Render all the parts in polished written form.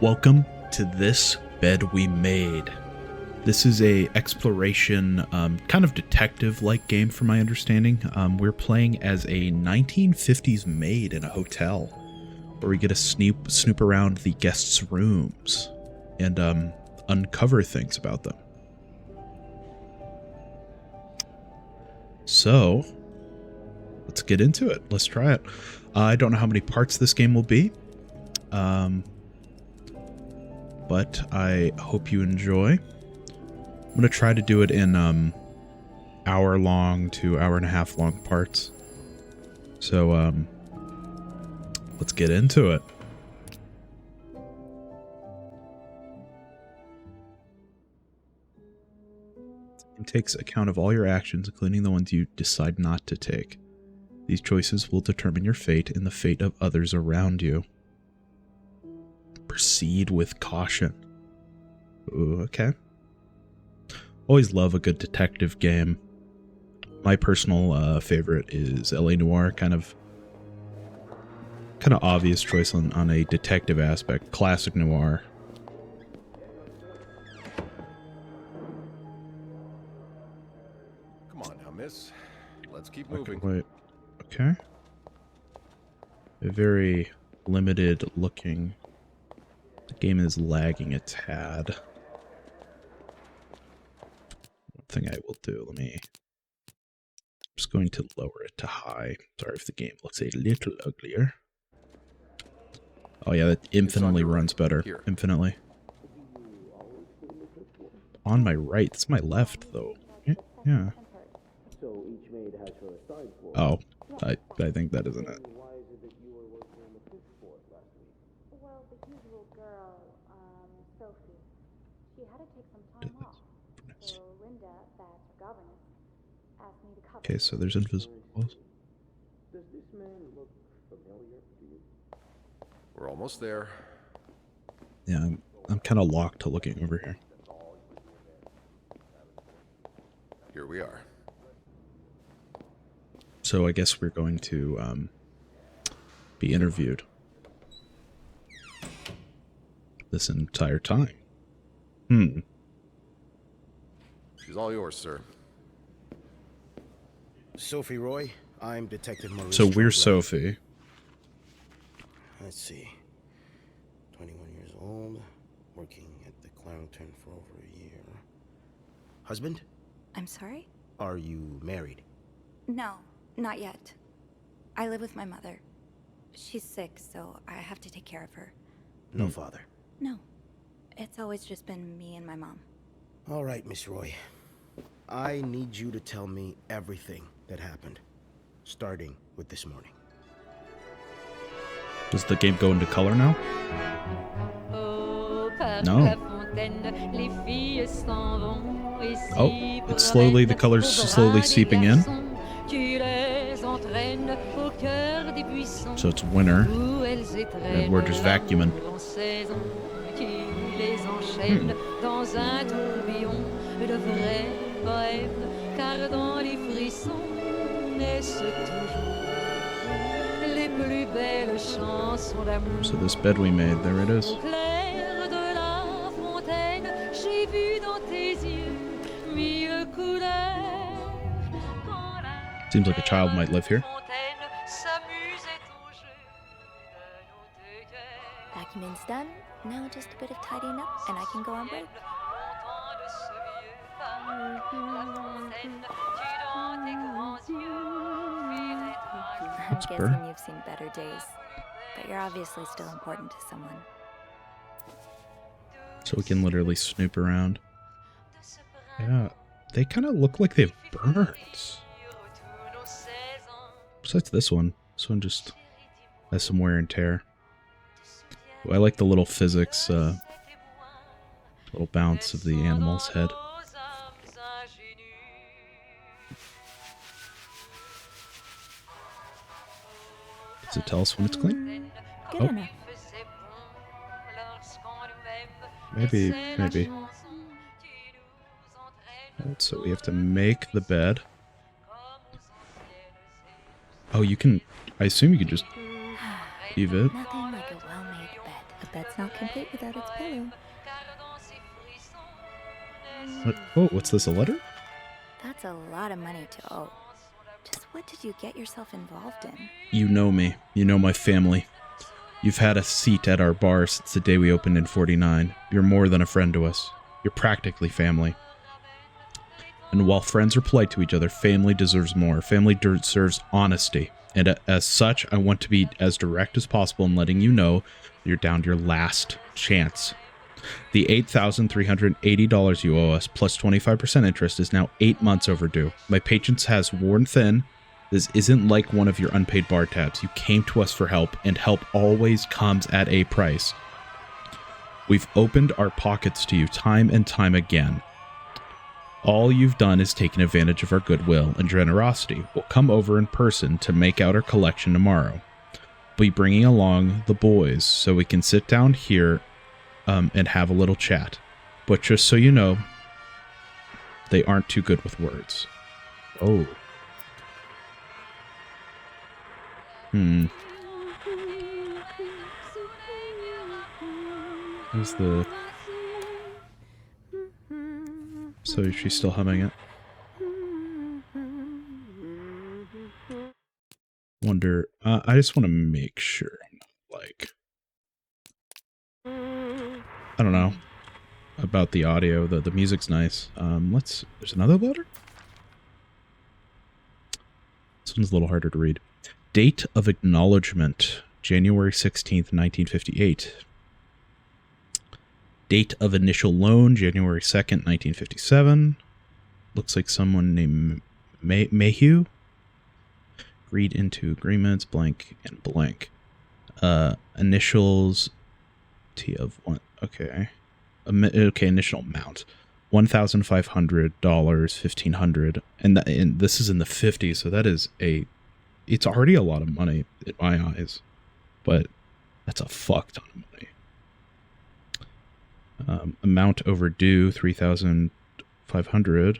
Welcome to This Bed We Made. This is a exploration, kind of detective-like game from my understanding. We're playing as a 1950s maid in a hotel, where we get to snoop around the guests' rooms and uncover things about them. So, let's get into it. Let's try it. I don't know how many parts this game will be, but I hope you enjoy. I'm going to try to do it in hour-long to hour-and-a-half long parts. So, let's get into it. It takes account of all your actions, including the ones you decide not to take. These choices will determine your fate and the fate of others around you. Proceed with caution. Ooh, okay. Always love a good detective game. My personal favorite is LA Noire, kind of obvious choice on a detective aspect. Classic noir. Come on now, miss. Let's keep moving. Wait. Okay. A very limited looking. The game is lagging a tad. One thing I will do, I'm just going to lower it to high. Sorry if the game looks a little uglier. Oh yeah, that infinitely runs better. Here. Infinitely. On my right. It's my left, though. Yeah. Oh, I think that isn't it. Well, the usual girl, Sophie. She had to take some time off. So Linda, that's her governess, asked me to cover. Okay, so there's invisible walls. Does this man look familiar to you? We're almost there. Yeah, I'm kind of locked to looking over here. Here we are. So I guess we're going to be interviewed this entire time. She's all yours, sir. Sophie Roy, I'm Detective Maurice. So we're Tremblay. Sophie. Let's see. 21 years old, working at the Clownton for over a year. Husband? I'm sorry? Are you married? No, not yet. I live with my mother. She's sick, so I have to take care of her. No father. No. It's always just been me and my mom. All right, Miss Roy. I need you to tell me everything that happened, starting with this morning. Does the game go into color now? No. Oh, it's slowly, the color's slowly seeping in. So it's winter, and we're just vacuuming. So this bed we made, there it is. Seems like a child might live here. Vacuuming's done. Now just a bit of tidying up, and I can go on break. I'm guessing you've seen better days, but you're obviously still important to someone. So we can literally snoop around. Yeah, they kind of look like they've burnt. Besides this one just has some wear and tear. Ooh, I like the little physics, little bounce of the animal's head. Does it tell us when it's clean? Good Oh. enough. Maybe. Alright, so we have to make the bed. Oh, you can... I assume you can just leave it. Nothing like a well-made bed. A bed's not complete without its pillow. What's this, a letter? That's a lot of money to owe. Just what did you get yourself involved in? You know me. You know my family. You've had a seat at our bar since the day we opened in 49. You're more than a friend to us. You're practically family. And while friends are polite to each other, family deserves more. Family deserves honesty. And as such, I want to be as direct as possible in letting you know you're down to your last chance. The $8,380 you owe us, plus 25% interest, is now 8 months overdue. My patience has worn thin. This isn't like one of your unpaid bar tabs. You came to us for help, and help always comes at a price. We've opened our pockets to you time and time again. All you've done is taken advantage of our goodwill and generosity. We'll come over in person to make out our collection tomorrow. We'll be bringing along the boys so we can sit down here and have a little chat. But just so you know, they aren't too good with words. Oh. Where's the... So she's still humming it. Wonder, I just want to make sure I'm not, like, I don't know about the audio. The music's nice. There's another letter? This one's a little harder to read. Date of acknowledgement, January 16th, 1958. Date of initial loan, January 2nd, 1957. Looks like someone named Mayhew. Read into agreements, blank and blank. Initials, T of 1. Okay. Okay, initial amount. $1,500, $1,500. And this is in the 50s, so that is it's already a lot of money in my eyes. But that's a fuck ton of money. Amount overdue, $3,500.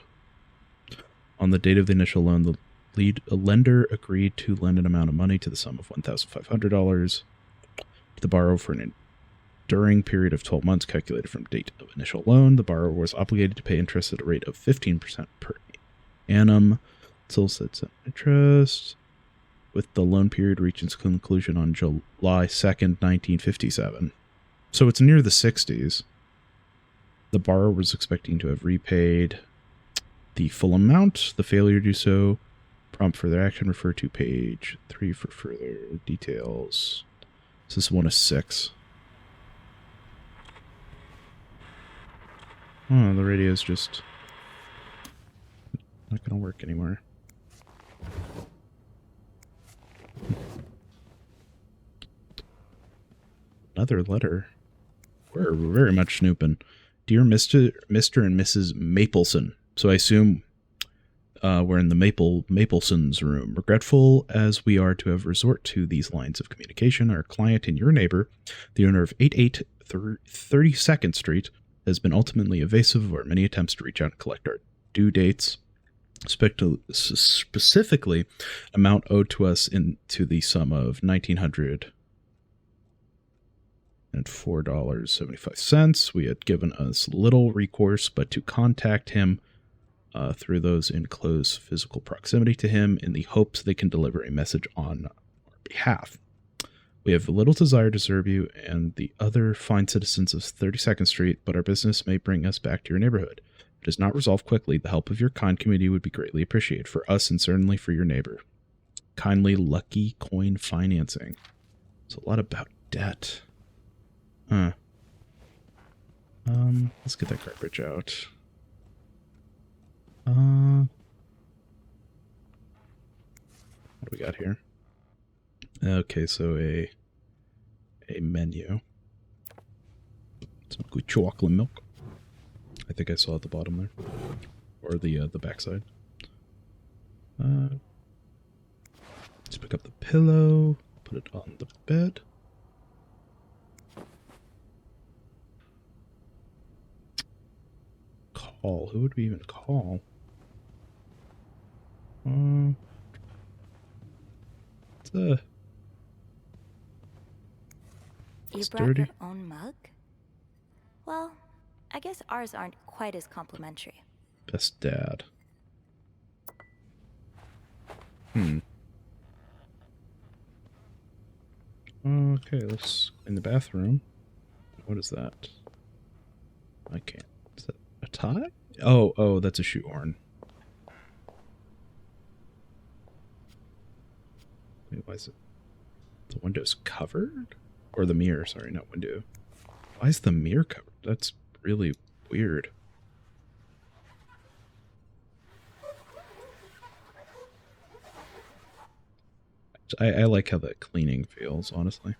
On the date of the initial loan, the lender agreed to lend an amount of money to the sum of $1,500 to the borrower for an enduring period of 12 months calculated from date of initial loan. The borrower was obligated to pay interest at a rate of 15% per annum until said interest, with the loan period reaching its conclusion on July 2nd, 1957. So it's near the 60s. The borrower was expecting to have repaid the full amount. The failure to do so, prompt further action, refer to page 3 for further details. This is 1 of 6. Oh, the radio's just not going to work anymore. Another letter. We're very much snooping. Dear Mr. and Mrs. Mapleson. So I assume we're in the Mapleson's room. Regretful as we are to have resort to these lines of communication, our client and your neighbor, the owner of 8832nd Street, has been ultimately evasive of our many attempts to reach out and collect our due dates. Specifically, amount owed to us into the sum of $1,904.75. We had given us little recourse but to contact him through those in close physical proximity to him in the hopes they can deliver a message on our behalf. We have little desire to serve you and the other fine citizens of 32nd Street, but our business may bring us back to your neighborhood. If it is not resolved quickly, the help of your kind committee would be greatly appreciated for us and certainly for your neighbor. Kindly, Lucky Coin Financing. It's a lot about debt. Let's get that garbage out. What do we got here? Okay, so a menu. Some good chocolate milk. I think I saw at the bottom there, or the backside. Let's pick up the pillow, put it on the bed. Call. Who would we even call? You It's brought dirty. your own mug? Well, I guess ours aren't quite as complimentary. Best dad. Hmm. Okay, let's in the bathroom. What is that? I can't. Is that a tie? Oh, that's a shoehorn. Wait, why is it? The window's covered? Or the mirror, sorry, not window. Why is the mirror covered? That's really weird. I like how the cleaning feels, honestly.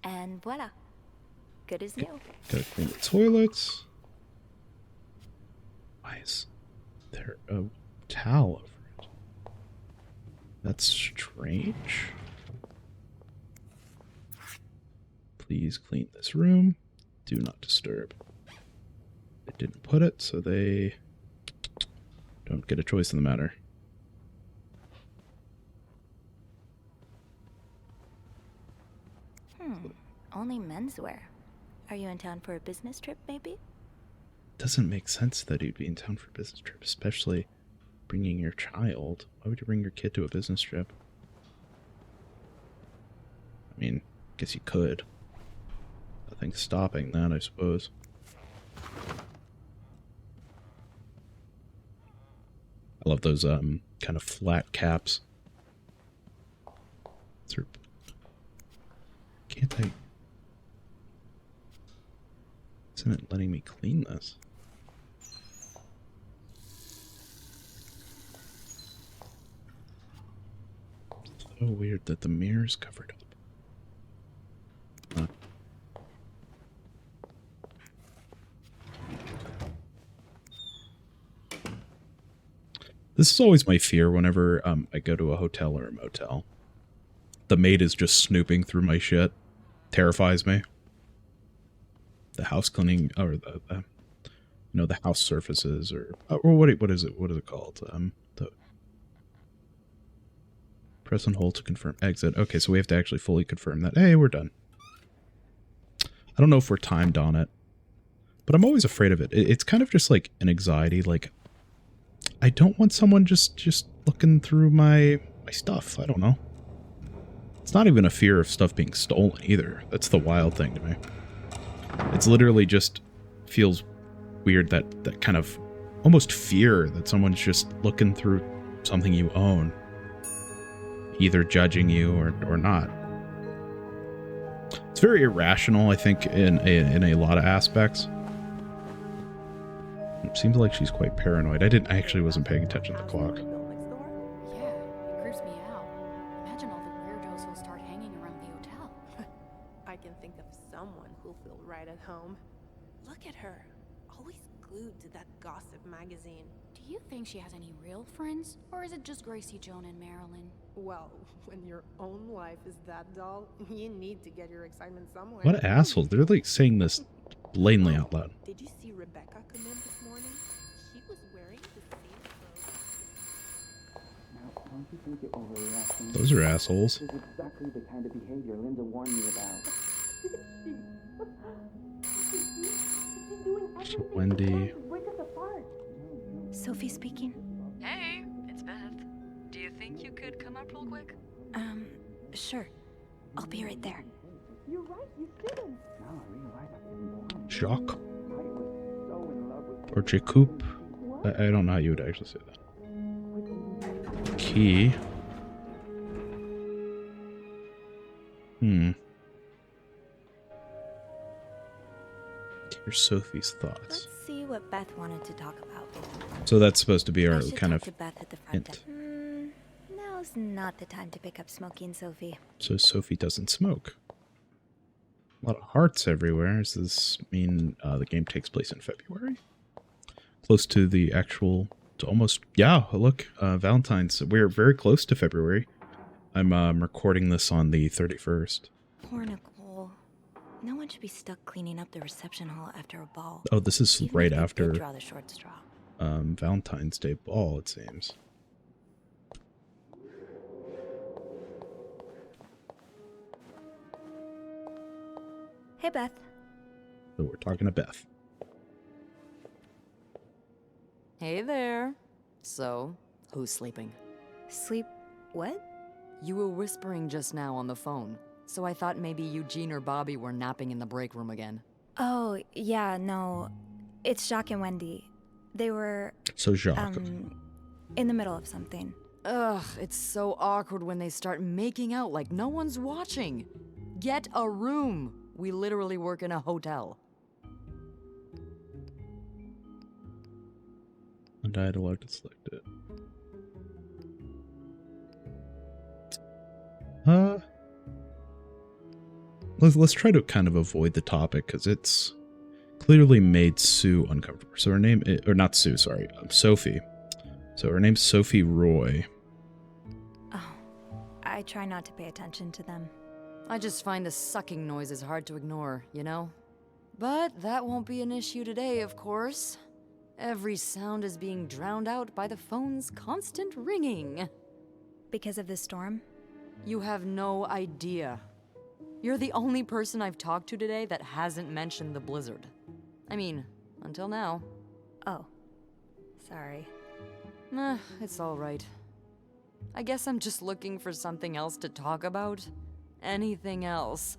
And voila. Good as new. Gotta clean the toilets. Why is there a towel over it? That's strange. Please clean this room. Do not disturb. They didn't put it, so they don't get a choice in the matter. Only menswear. Are you in town for a business trip, maybe? Doesn't make sense that you'd be in town for a business trip, especially bringing your child. Why would you bring your kid to a business trip? I mean, I guess you could. Nothing's stopping that, I suppose. I love those kind of flat caps. Can't I? Isn't it letting me clean this? So weird that the mirror's covered up. This is always my fear whenever I go to a hotel or a motel. The maid is just snooping through my shit. Terrifies me. The house cleaning, or the the house surfaces, or what is it? What is it called? The press and hold to confirm exit. Okay, so we have to actually fully confirm that. Hey, we're done. I don't know if we're timed on it, but I'm always afraid of it. It's kind of just like an anxiety. Like, I don't want someone just looking through my stuff. I don't know. It's not even a fear of stuff being stolen either. That's the wild thing to me. It's literally just feels weird that kind of almost fear that someone's just looking through something you own, either judging you or not. It's very irrational, I think, in a lot of aspects. It seems like she's quite paranoid. I actually wasn't paying attention to the clock. Yeah, it creeps me out. Imagine all the weirdos who'll start hanging around the hotel. I can think of someone who'll feel right at home. Look at her, always glued to that gossip magazine. Do you think she has any real friends? Or is it just Gracie, Joan, and Marilyn? Well, when your own life is that dull, you need to get your excitement somewhere. What assholes. They're like saying this blatantly out loud. Did you see Rebecca come in this morning? She was wearing the same clothes. Don't you think you're overreacting? Those are assholes. This is exactly the kind of behavior Linda warned me about. So Wendy. Sophie speaking. Hey, it's Beth. Do you think you could come up real quick? Sure. I'll be right there. You're right, you shouldn't. No, I realize I didn't want. Jacques. I was so in love with Or Jacob. I don't know how you would actually say that. Key. Here's Sophie's thoughts. Let's see what Beth wanted to talk about. So that's supposed to be I our should kind talk of to Beth at the front hint. desk. Now's not the time to pick up smoking, Sophie. So Sophie doesn't smoke. A lot of hearts everywhere. Does this mean the game takes place in February? Close to the actual, to almost, yeah, look, Valentine's. We're very close to February. I'm recording this on the 31st. Poor Nicole. No one should be stuck cleaning up the reception hall after a ball. Oh, this is Even right if they after did draw the short straw. Valentine's Day ball, it seems. Hey, Beth. So we're talking to Beth. Hey there. So, who's sleeping? Sleep... what? You were whispering just now on the phone, so I thought maybe Eugene or Bobby were napping in the break room again. Oh, yeah, no. It's Jacques and Wendy. They were, So Jacques. in the middle of something. Ugh, it's so awkward when they start making out like no one's watching. Get a room. We literally work in a hotel. Undialogued and selected. Let's try to kind of avoid the topic because it's clearly made Sue uncomfortable. So her name, or not Sue, sorry, Sophie. So her name's Sophie Roy. Oh, I try not to pay attention to them. I just find the sucking noises hard to ignore, you know? But that won't be an issue today, of course. Every sound is being drowned out by the phone's constant ringing. Because of the storm? You have no idea. You're the only person I've talked to today that hasn't mentioned the blizzard. I mean, until now. Oh. Sorry. It's alright. I guess I'm just looking for something else to talk about. Anything else.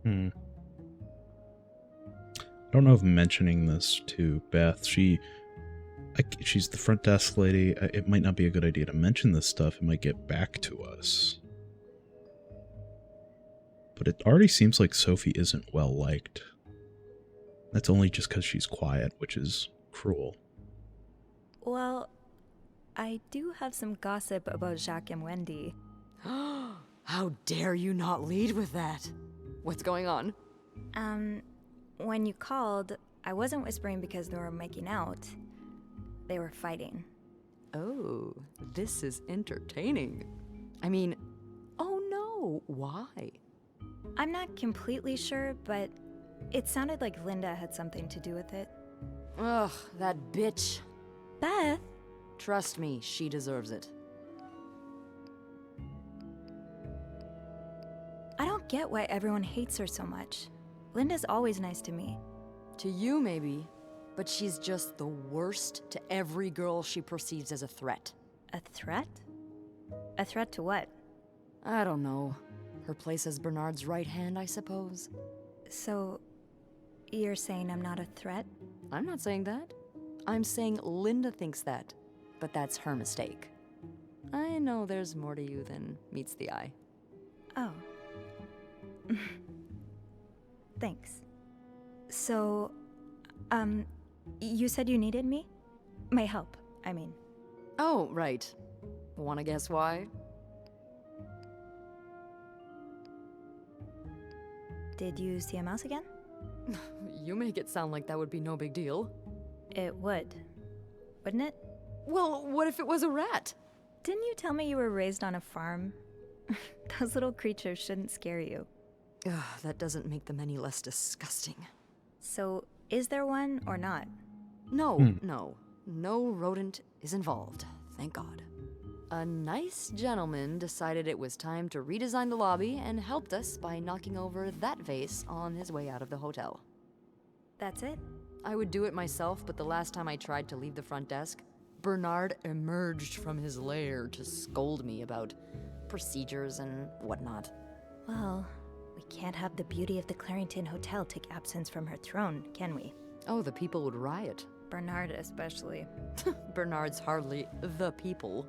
I don't know if mentioning this to Beth, she's the front desk lady. It might not be a good idea to mention this stuff. It might get back to us. But it already seems like Sophie isn't well liked. That's only just because she's quiet, which is cruel. Well, I do have some gossip about Jacques and Wendy. How dare you not lead with that? What's going on? When you called, I wasn't whispering because they were making out. They were fighting. Oh, this is entertaining. I mean, oh no, why? I'm not completely sure, but it sounded like Linda had something to do with it. Ugh, that bitch. Beth? Trust me, she deserves it. I don't get why everyone hates her so much. Linda's always nice to me. To you, maybe. But she's just the worst to every girl she perceives as a threat. A threat? A threat to what? I don't know. Her place as Bernard's right hand, I suppose. So, you're saying I'm not a threat? I'm not saying that. I'm saying Linda thinks that. But that's her mistake. I know there's more to you than meets the eye. Oh. Thanks. So, you said you needed me? My help, I mean. Oh, right. Wanna guess why? Did you see a mouse again? You make it sound like that would be no big deal. It would. Wouldn't it? Well, what if it was a rat? Didn't you tell me you were raised on a farm? Those little creatures shouldn't scare you. Ugh, that doesn't make them any less disgusting. So, is there one or not? No, no rodent is involved, thank God. A nice gentleman decided it was time to redesign the lobby and helped us by knocking over that vase on his way out of the hotel. That's it? I would do it myself, but the last time I tried to leave the front desk, Bernard emerged from his lair to scold me about procedures and whatnot. Well, we can't have the beauty of the Clarington Hotel take absence from her throne, can we? Oh, the people would riot. Bernard especially. Bernard's hardly the people.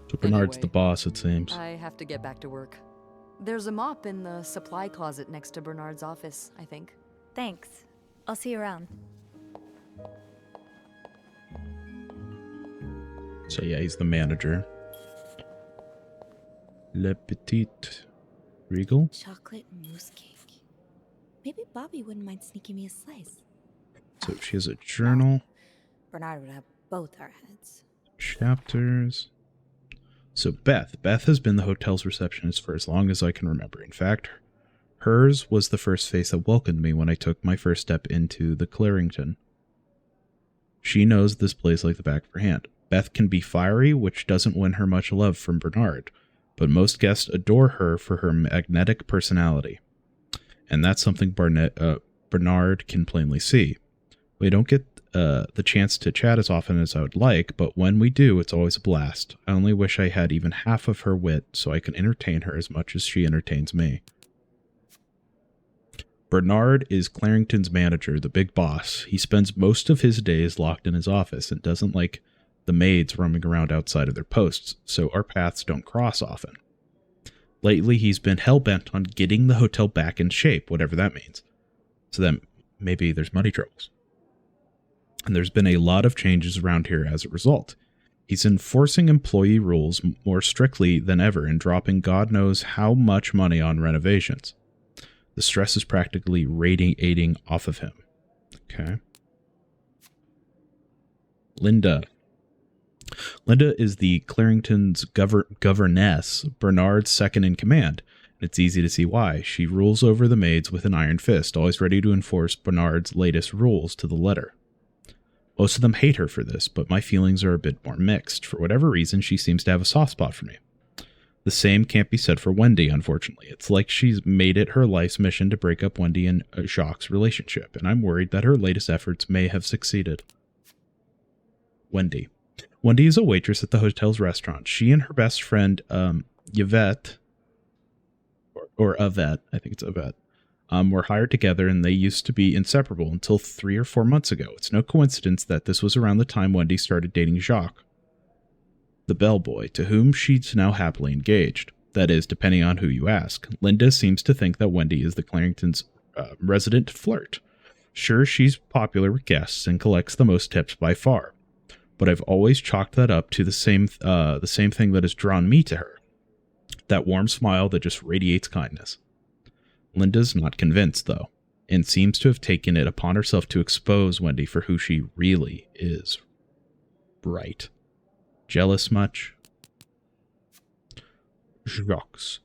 So Bernard's Anyway, the boss, it seems. I have to get back to work. There's a mop in the supply closet next to Bernard's office, I think. Thanks. I'll see you around. So yeah, he's the manager. Le Petit Regal. Chocolate mousse cake. Maybe Bobby wouldn't mind sneaking me a slice. So she has a journal. Bernard would have both our heads. Chapters. So Beth has been the hotel's receptionist for as long as I can remember. In fact, hers was the first face that welcomed me when I took my first step into the Clarington. She knows this place like the back of her hand. Beth can be fiery, which doesn't win her much love from Bernard. but most guests adore her for her magnetic personality. And that's something Bernard can plainly see. We don't get the chance to chat as often as I would like, but when we do, it's always a blast. I only wish I had even half of her wit so I can entertain her as much as she entertains me. Bernard is Clarington's manager, the big boss. He spends most of his days locked in his office and doesn't like the maids roaming around outside of their posts, so our paths don't cross often. Lately, he's been hell-bent on getting the hotel back in shape, whatever that means. So that maybe there's money troubles. And there's been a lot of changes around here as a result. He's enforcing employee rules more strictly than ever and dropping God knows how much money on renovations. The stress is practically radiating off of him. Okay. Linda. Linda is the Clarington's governess, Bernard's second in command. It's easy to see why. She rules over the maids with an iron fist, always ready to enforce Bernard's latest rules to the letter. Most of them hate her for this, but my feelings are a bit more mixed. For whatever reason, she seems to have a soft spot for me. The same can't be said for Wendy, unfortunately. It's like she's made it her life's mission to break up Wendy and Jacques' relationship, and I'm worried that her latest efforts may have succeeded. Wendy. Wendy is a waitress at the hotel's restaurant. She and her best friend, Yvette, or Yvette, I think it's Yvette, were hired together, and they used to be inseparable until 3 or 4 months ago. It's no coincidence that this was around the time Wendy started dating Jacques, the bellboy, to whom she's now happily engaged. That is, depending on who you ask. Linda seems to think that Wendy is the Clarington's resident flirt. Sure, she's popular with guests and collects the most tips by far, but I've always chalked that up to the same thing that has drawn me to her. That warm smile that just radiates kindness. Linda's not convinced, though, and seems to have taken it upon herself to expose Wendy for who she really is. Right. Jealous much? Jacques.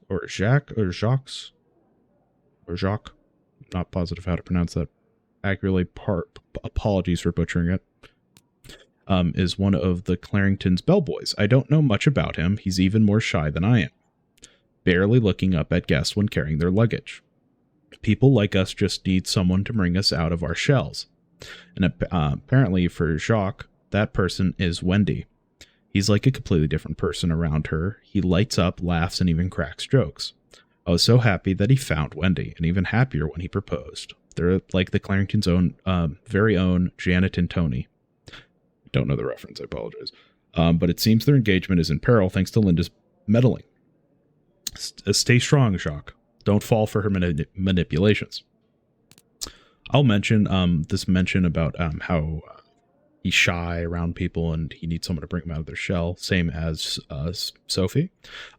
Not positive how to pronounce that accurately. Apologies for butchering it. Is one of the Clarington's bellboys. I don't know much about him. He's even more shy than I am, barely looking up at guests when carrying their luggage. People like us just need someone to bring us out of our shells. And apparently for Jacques, that person is Wendy. He's like a completely different person around her. He lights up, laughs, and even cracks jokes. I was so happy that he found Wendy, and even happier when he proposed. They're like the Clarington's own, very own Janet and Tony. Don't know the reference, I apologize. But it seems their engagement is in peril thanks to Linda's meddling. Stay strong, Jacques. Don't fall for her manipulations. I'll mention this mention about how he's shy around people and he needs someone to bring him out of their shell, same as Sophie.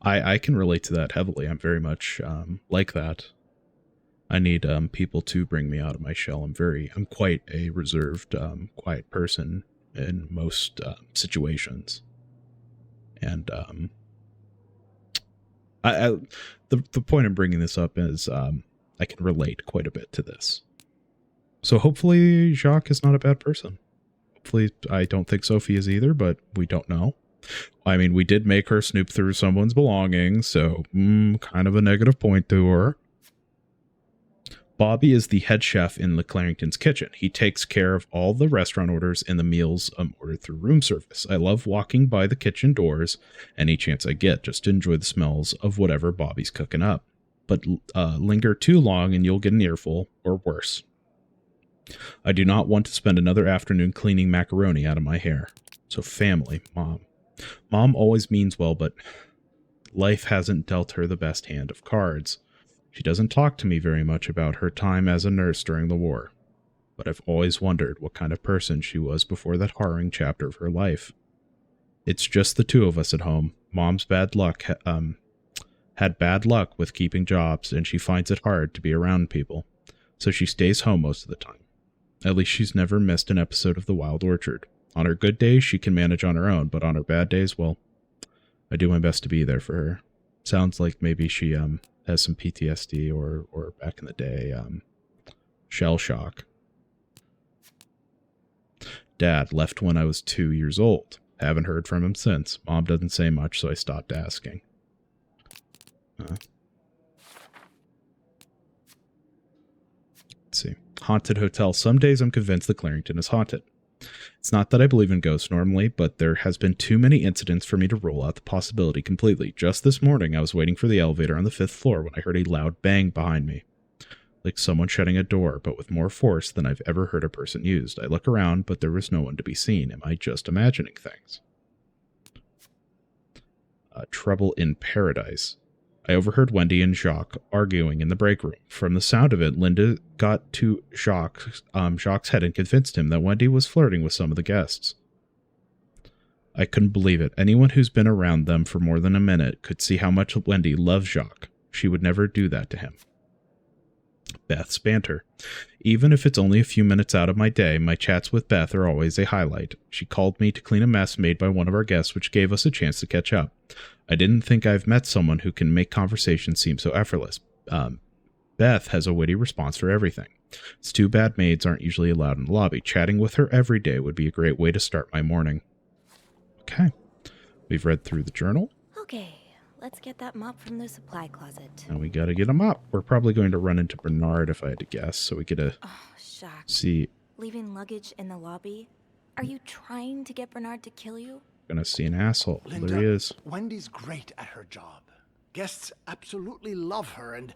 I can relate to that heavily. I'm very much like that. I need people to bring me out of my shell. I'm quite a reserved, quiet person in most situations. And the point I'm bringing this up is I can relate quite a bit to this. So hopefully Jacques is not a bad person. Hopefully, I don't think Sophie is either, but we don't know. I mean, we did make her snoop through someone's belongings, so kind of a negative point to her. Bobby is the head chef in the Clarington's kitchen. He takes care of all the restaurant orders and the meals ordered through room service. I love walking by the kitchen doors any chance I get just to enjoy the smells of whatever Bobby's cooking up. But linger too long and you'll get an earful, or worse. I do not want to spend another afternoon cleaning macaroni out of my hair. So family, Mom. Mom always means well, but life hasn't dealt her the best hand of cards. She doesn't talk to me very much about her time as a nurse during the war, but I've always wondered what kind of person she was before that harrowing chapter of her life. It's just the two of us at home. Mom's bad luck had bad luck with keeping jobs, and she finds it hard to be around people, so she stays home most of the time. At least she's never missed an episode of The Wild Orchard. On her good days, she can manage on her own, but on her bad days, well, I do my best to be there for her. Sounds like maybe she has some PTSD or back in the day, shell shock. Dad left when I was 2 years old. Haven't heard from him since. Mom doesn't say much, so I stopped asking. Let's see. Haunted hotel. Some days I'm convinced the Clarington is haunted. It's not that I believe in ghosts normally, but there has been too many incidents for me to rule out the possibility completely. Just this morning, I was waiting for the elevator on the 5th floor when I heard a loud bang behind me. Like someone shutting a door, but with more force than I've ever heard a person used. I look around, but there was no one to be seen. Am I just imagining things? Trouble in Paradise. I overheard Wendy and Jacques arguing in the break room. From the sound of it, Linda got to Jacques' head and convinced him that Wendy was flirting with some of the guests. I couldn't believe it. Anyone who's been around them for more than a minute could see how much Wendy loves Jacques. She would never do that to him. Beth's banter. Even if it's only a few minutes out of my day, my chats with Beth are always a highlight. She called me to clean a mess made by one of our guests, which gave us a chance to catch up. I didn't think I've met someone who can make conversation seem so effortless. Beth has a witty response for everything. It's too bad maids aren't usually allowed in the lobby. Chatting with her every day would be a great way to start my morning. Okay. We've read through the journal. Okay, let's get that mop from the supply closet. And we gotta get a mop. We're probably going to run into Bernard if I had to guess, so we get to see. Leaving luggage in the lobby? Are you trying to get Bernard to kill you? Gonna see an asshole. Linda, There he is. Wendy's great at her job. Guests absolutely love her and...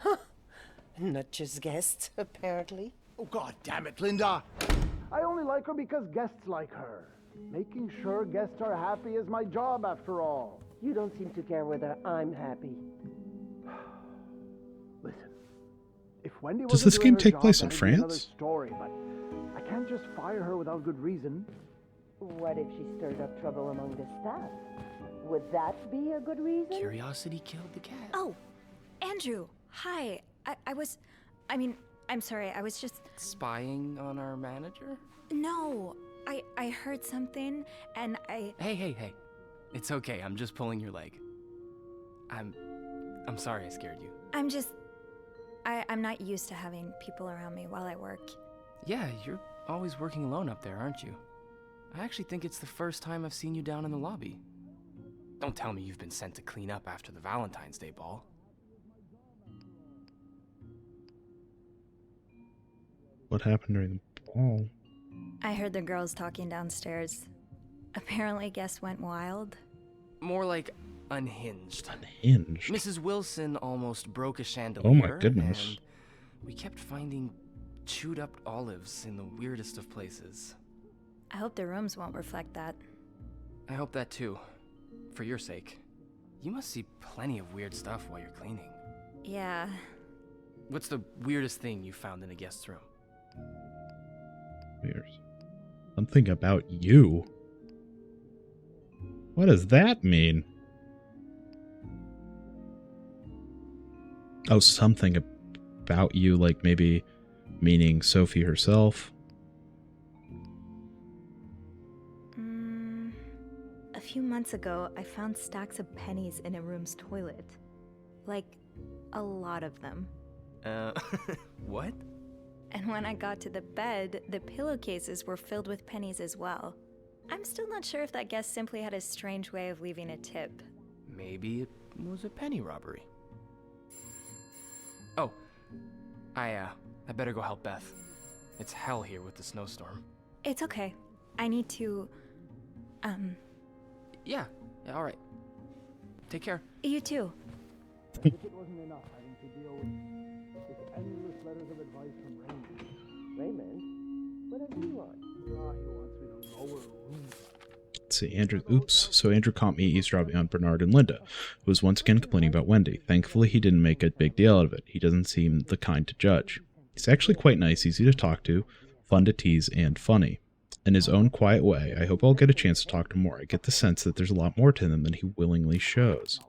Not just guests, apparently. Oh, God damn it, Linda! I only like her because guests like her. Making sure guests are happy is my job, after all. You don't seem to care whether I'm happy. Listen, if Wendy Does this game take place in France? Story, but I can't just fire her without good reason. What if she stirred up trouble among the staff? Would that be a good reason? Curiosity killed the cat. Oh, Andrew, hi. I'm sorry, I was just... Spying on our manager? No, I heard something, and I... Hey. It's okay, I'm just pulling your leg. I'm sorry I scared you. I'm not used to having people around me while I work. Yeah, you're always working alone up there, aren't you? I actually think it's the first time I've seen you down in the lobby. Don't tell me you've been sent to clean up after the Valentine's Day ball. What happened during the ball? I heard the girls talking downstairs. Apparently guests went wild. More like unhinged. Unhinged? Mrs. Wilson almost broke a chandelier. Oh my goodness. And we kept finding chewed up olives in the weirdest of places. I hope the rooms won't reflect that. I hope that too. For your sake. You must see plenty of weird stuff while you're cleaning. Yeah. What's the weirdest thing you found in a guest's room? Weird. Something about you. What does that mean? Oh, something about you, like maybe meaning Sophie herself. A few months ago, I found stacks of pennies in a room's toilet. Like, a lot of them. What? And when I got to the bed, the pillowcases were filled with pennies as well. I'm still not sure if that guest simply had a strange way of leaving a tip. Maybe it was a penny robbery. Oh, I better go help Beth. It's hell here with the snowstorm. It's okay. I need to, Yeah, all right. Take care. You too. If it wasn't enough having to deal with endless letters of advice from Raymond. Raymond? What does he want? He wants me to lower rooms. Let's see, Andrew. Oops. So Andrew caught me eavesdropping on Bernard and Linda, who was once again complaining about Wendy. Thankfully, he didn't make a big deal out of it. He doesn't seem the kind to judge. He's actually quite nice, easy to talk to, fun to tease, and funny. In his own quiet way, I hope I'll get a chance to talk to him more. I get the sense that there's a lot more to him than he willingly shows.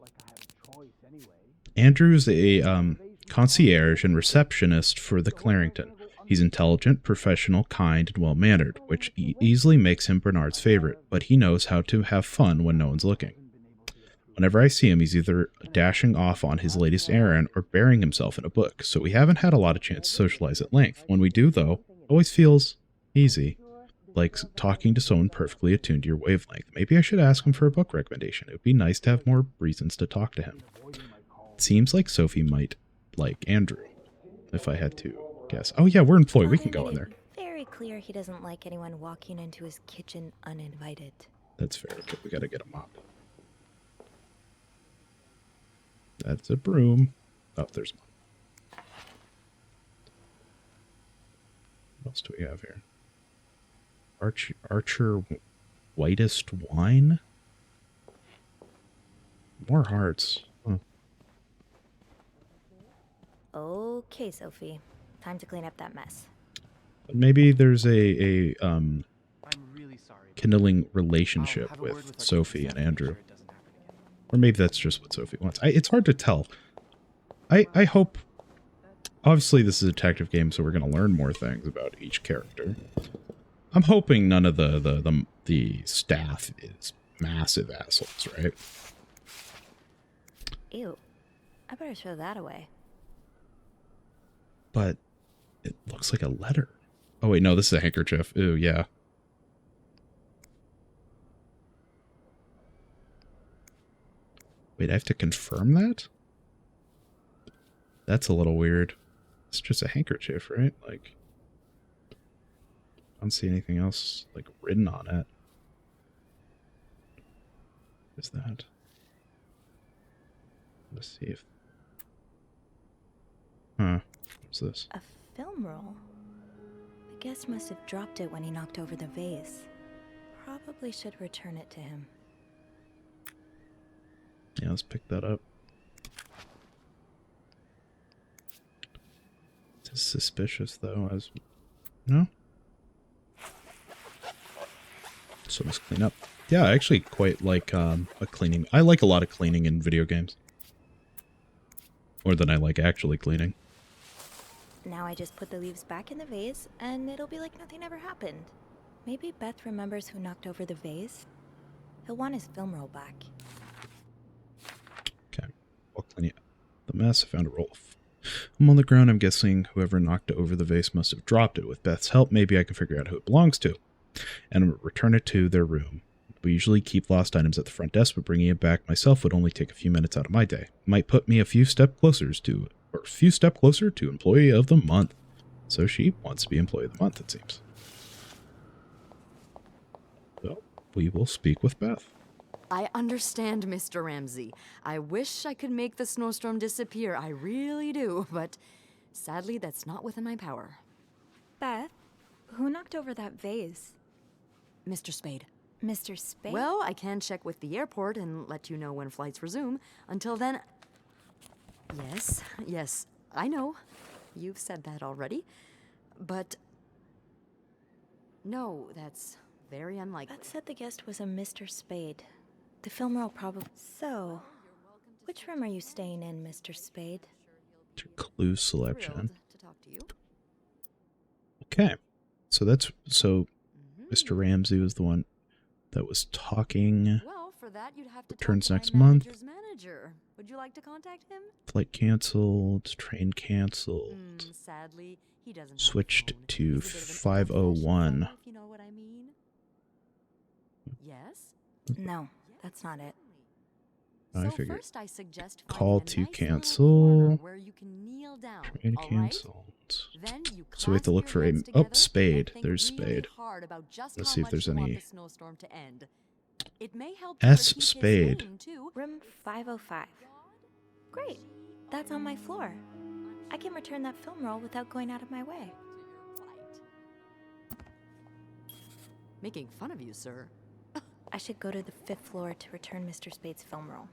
Andrew's a concierge and receptionist for the Clarington. He's intelligent, professional, kind, and well-mannered, which easily makes him Bernard's favorite, but he knows how to have fun when no one's looking. Whenever I see him, he's either dashing off on his latest errand or burying himself in a book, so we haven't had a lot of chance to socialize at length. When we do, though, it always feels easy, like talking to someone perfectly attuned to your wavelength. Maybe I should ask him for a book recommendation. It would be nice to have more reasons to talk to him. seems like Sophie might like Andrew, if I had to guess. Oh yeah, we're employed. We can go in there. Very clear he doesn't like anyone walking into his kitchen uninvited. That's fair. Okay, we gotta get a mop. That's a broom. Oh, there's a mop. What else do we have here? Archer whitest wine? More hearts. Huh. Okay, Sophie. Time to clean up that mess. Maybe there's a kindling relationship with Sophie and Andrew. Or maybe that's just what Sophie wants. It's hard to tell. I hope... Obviously, this is a detective game, so we're going to learn more things about each character. I'm hoping none of the staff is massive assholes, right? Ew. I better throw that away. But it looks like a letter. Oh, wait, no, this is a handkerchief. Ew, yeah. Wait, I have to confirm that? That's a little weird. It's just a handkerchief, right? Like, I don't see anything else, like, written on it. What is that? Let's see if... Huh. What's this? A film roll? The guest must have dropped it when he knocked over the vase. Probably should return it to him. Yeah, let's pick that up. It's suspicious, though, as... No? So let's clean up. Yeah, I actually quite like a cleaning. I like a lot of cleaning in video games. More than I like actually cleaning. Now I just put the leaves back in the vase, and it'll be like nothing ever happened. Maybe Beth remembers who knocked over the vase. He'll want his film roll back. Okay, I'll clean the mess. I found a roll. I'm on the ground. I'm guessing whoever knocked over the vase must have dropped it. With Beth's help, maybe I can figure out who it belongs to, and return it to their room. We usually keep lost items at the front desk, but bringing it back myself would only take a few minutes out of my day. Might put me a few steps closer to Employee of the Month. So she wants to be Employee of the Month, it seems. So, we will speak with Beth. I understand, Mr. Ramsey. I wish I could make the snowstorm disappear. I really do, but sadly, that's not within my power. Beth, who knocked over that vase? Mr. Spade. Mr. Spade? Well, I can check with the airport and let you know when flights resume. Until then... Yes, I know. You've said that already. But... no, that's very unlikely. Beth said the guest was a Mr. Spade. The film roll probably... So, which room are you staying in, Mr. Spade? Clue selection. Okay. So that's... So, Mr. Ramsey was the one that was talking. Well, for that, you'd have to returns talk to next my month. manager's manager. Would you like to contact him? Flight canceled. Train canceled. Sadly, he doesn't Switched to 501. If you know what I mean. Yes? No, that's not it. I So figured. first I suggest Call finding a to nice little cancel. corner where you can kneel down, Train all right? canceled. Then you So we have to clasp look for your a... hands Oh, together Spade. and think There's really Spade. hard about just Let's how see if much there's you want any... the snowstorm to end. It may help to S. repeat his Spade. name, too. Room 505. Great. That's on my floor. I can return that film roll without going out of my way. Making fun of you, sir. I should go to the 5th floor to return Mr. Spade's film roll.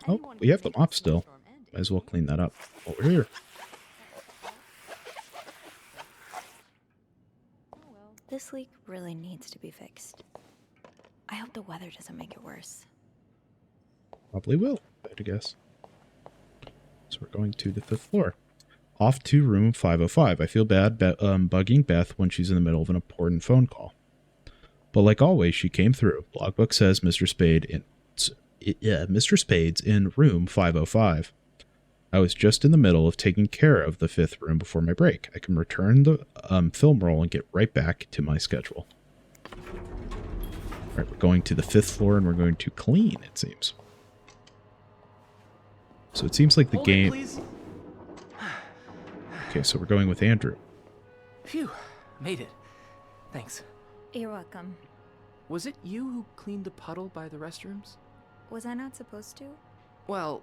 Oh, we have the mop still. Might as well clean that up while we're here. This leak really needs to be fixed. I hope the weather doesn't make it worse. Probably will, I had to guess. So we're going to the 5th floor. Off to room 505. I feel bad bugging Beth when she's in the middle of an important phone call. But like always, she came through. Logbook says Mr. Spade's in room 505. I was just in the middle of taking care of the 5th room before my break. I can return the film roll and get right back to my schedule. Alright, we're going to the 5th floor and we're going to clean, it seems. So it seems like the Hold it, game... please. Okay, so we're going with Andrew. Phew, made it. Thanks. You're welcome. Was it you who cleaned the puddle by the restrooms? Was I not supposed to? Well,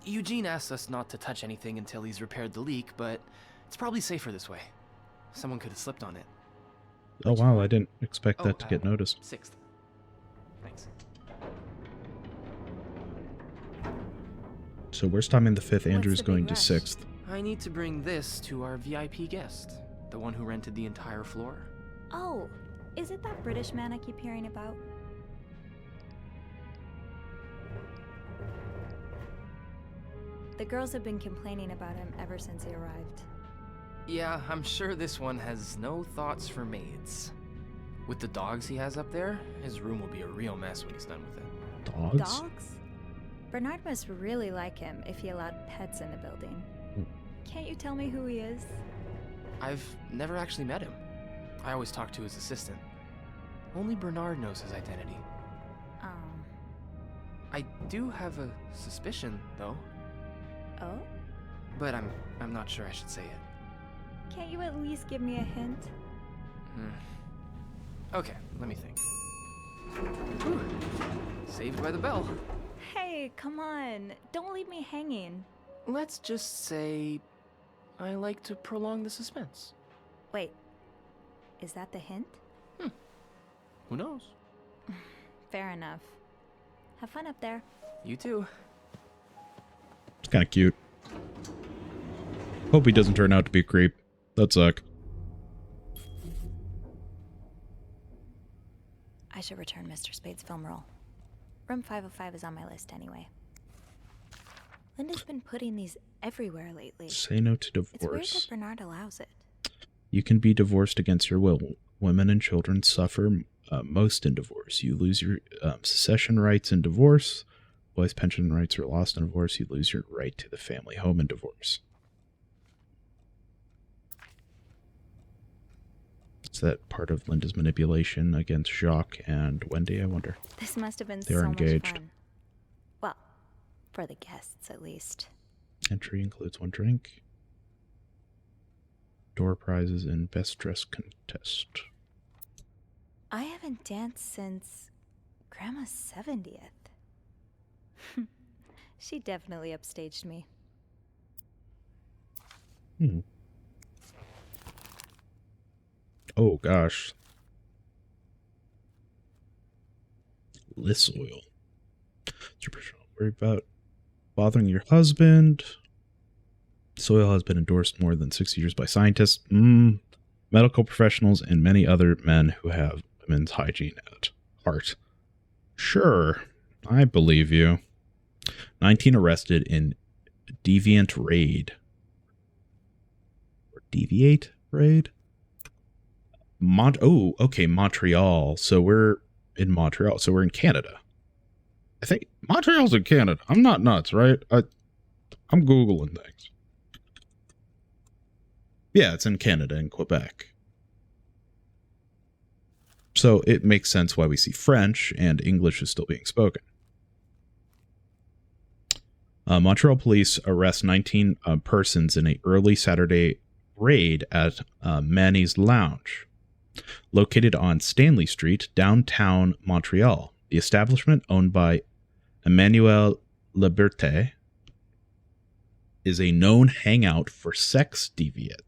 Eugene asked us not to touch anything until he's repaired the leak, but it's probably safer this way. Someone could have slipped on it. Oh wow, I didn't expect that to get noticed. 6th. Thanks. So we're stopping the 5th, What's Andrew's the big going to rush? 6th. I need to bring this to our VIP guest, the one who rented the entire floor. Oh, is it that British man I keep hearing about? The girls have been complaining about him ever since he arrived. Yeah, I'm sure this one has no thoughts for maids. With the dogs he has up there, his room will be a real mess when he's done with it. Dogs? Dogs? Bernard must really like him if he allowed pets in the building. Can't you tell me who he is? I've never actually met him. I always talk to his assistant. Only Bernard knows his identity. I do have a suspicion, though. Oh? But I'm not sure I should say it. Can't you at least give me a hint? Okay, let me think. Whew. Saved by the bell. Hey, come on. Don't leave me hanging. Let's just say I like to prolong the suspense. Wait. Is that the hint? Who knows? Fair enough. Have fun up there. You too. It's kind of cute. Hope he doesn't turn out to be a creep. That'd suck. I should return Mr. Spade's film roll. Room 505 is on my list anyway. Linda's been putting these everywhere lately. Say no to It's weird divorce. that Bernard allows it. You can be divorced against your will. Women and children suffer most in divorce. You lose your succession rights in divorce. Boys' pension rights are lost in divorce. You lose your right to the family home in divorce. Is that part of Linda's manipulation against Jacques and Wendy, I wonder? This must have been They're so engaged. much fun. Well, for the guests at least. Entry includes 1 drink. Door prizes and best dress contest. I haven't danced since Grandma's 70th. She definitely upstaged me. Oh gosh. Liss oil. Worry about bothering your husband. Soil has been endorsed more than 60 years by scientists, medical professionals, and many other men who have women's hygiene at heart. Sure, I believe you. 19 arrested in deviant raid. Or deviate raid? Okay, Montreal. So we're in Montreal. So we're in Canada. I think Montreal's in Canada. I'm not nuts, right? I'm Googling things. Yeah, it's in Canada, in Quebec. So it makes sense why we see French and English is still being spoken. Montreal police arrest 19 persons in an early Saturday raid at Manny's Lounge, located on Stanley Street, downtown Montreal. The establishment, owned by Emmanuel Liberté, is a known hangout for sex deviants.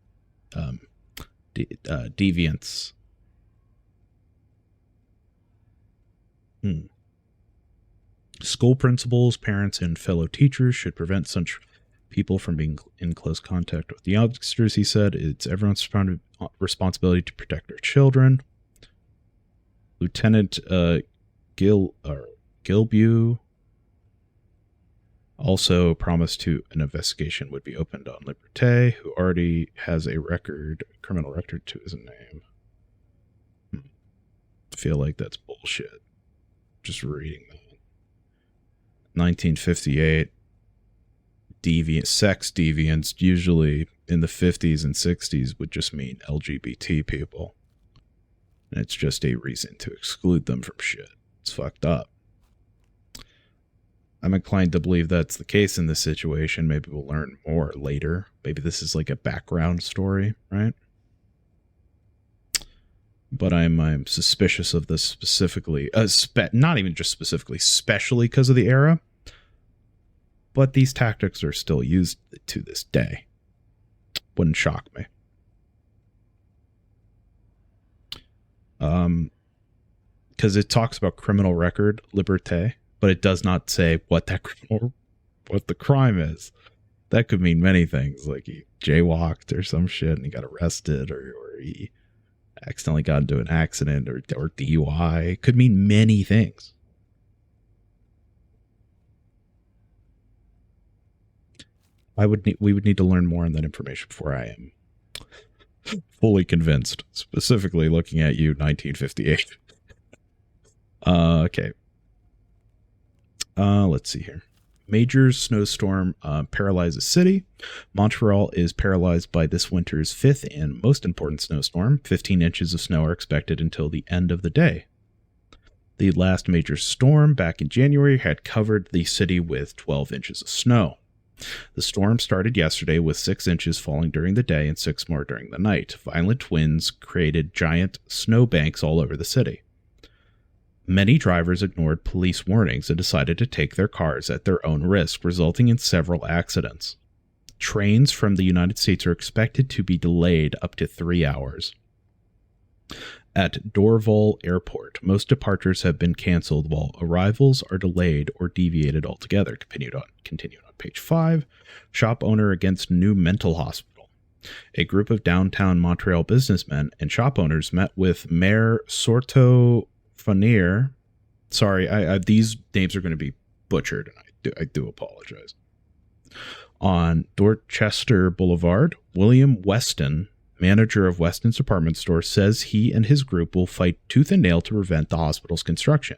School principals, parents, and fellow teachers should prevent such people from being in close contact with the youngsters, he said. It's everyone's responsibility to protect their children. Lieutenant Gilbeau also promised an investigation would be opened on Liberté, who already has a criminal record to his name. I feel like that's bullshit. Just reading that. 1958. Sex deviants, usually in the 50s and 60s, would just mean LGBT people. And it's just a reason to exclude them from shit. It's fucked up. I'm inclined to believe that's the case in this situation. Maybe we'll learn more later. Maybe this is like a background story, right? But I'm suspicious of this specifically, not even just specifically, especially because of the era. But these tactics are still used to this day. Wouldn't shock me. Because it talks about criminal record, liberté, but it does not say what what the crime is. That could mean many things, like he jaywalked or some shit and he got arrested, or he accidentally got into an accident, or DUI. It could mean many things. We would need to learn more on that information before I am fully convinced, specifically looking at you, 1958. Okay. Let's see here. Major snowstorm paralyzes city. Montreal is paralyzed by this winter's fifth and most important snowstorm. 15 inches of snow are expected until the end of the day. The last major storm back in January had covered the city with 12 inches of snow. The storm started yesterday with 6 inches falling during the day and 6 more during the night. Violent winds created giant snow banks all over the city. Many drivers ignored police warnings and decided to take their cars at their own risk, resulting in several accidents. Trains from the United States are expected to be delayed up to 3 hours. At Dorval Airport, most departures have been canceled while arrivals are delayed or deviated altogether. Continued on page 5. Shop owner against new mental hospital. A group of downtown Montreal businessmen and shop owners met with Mayor Sorto Fanier. Sorry, these names are going to be butchered, and I do apologize. On Dorchester Boulevard, William Weston, manager of Weston's department store, says he and his group will fight tooth and nail to prevent the hospital's construction.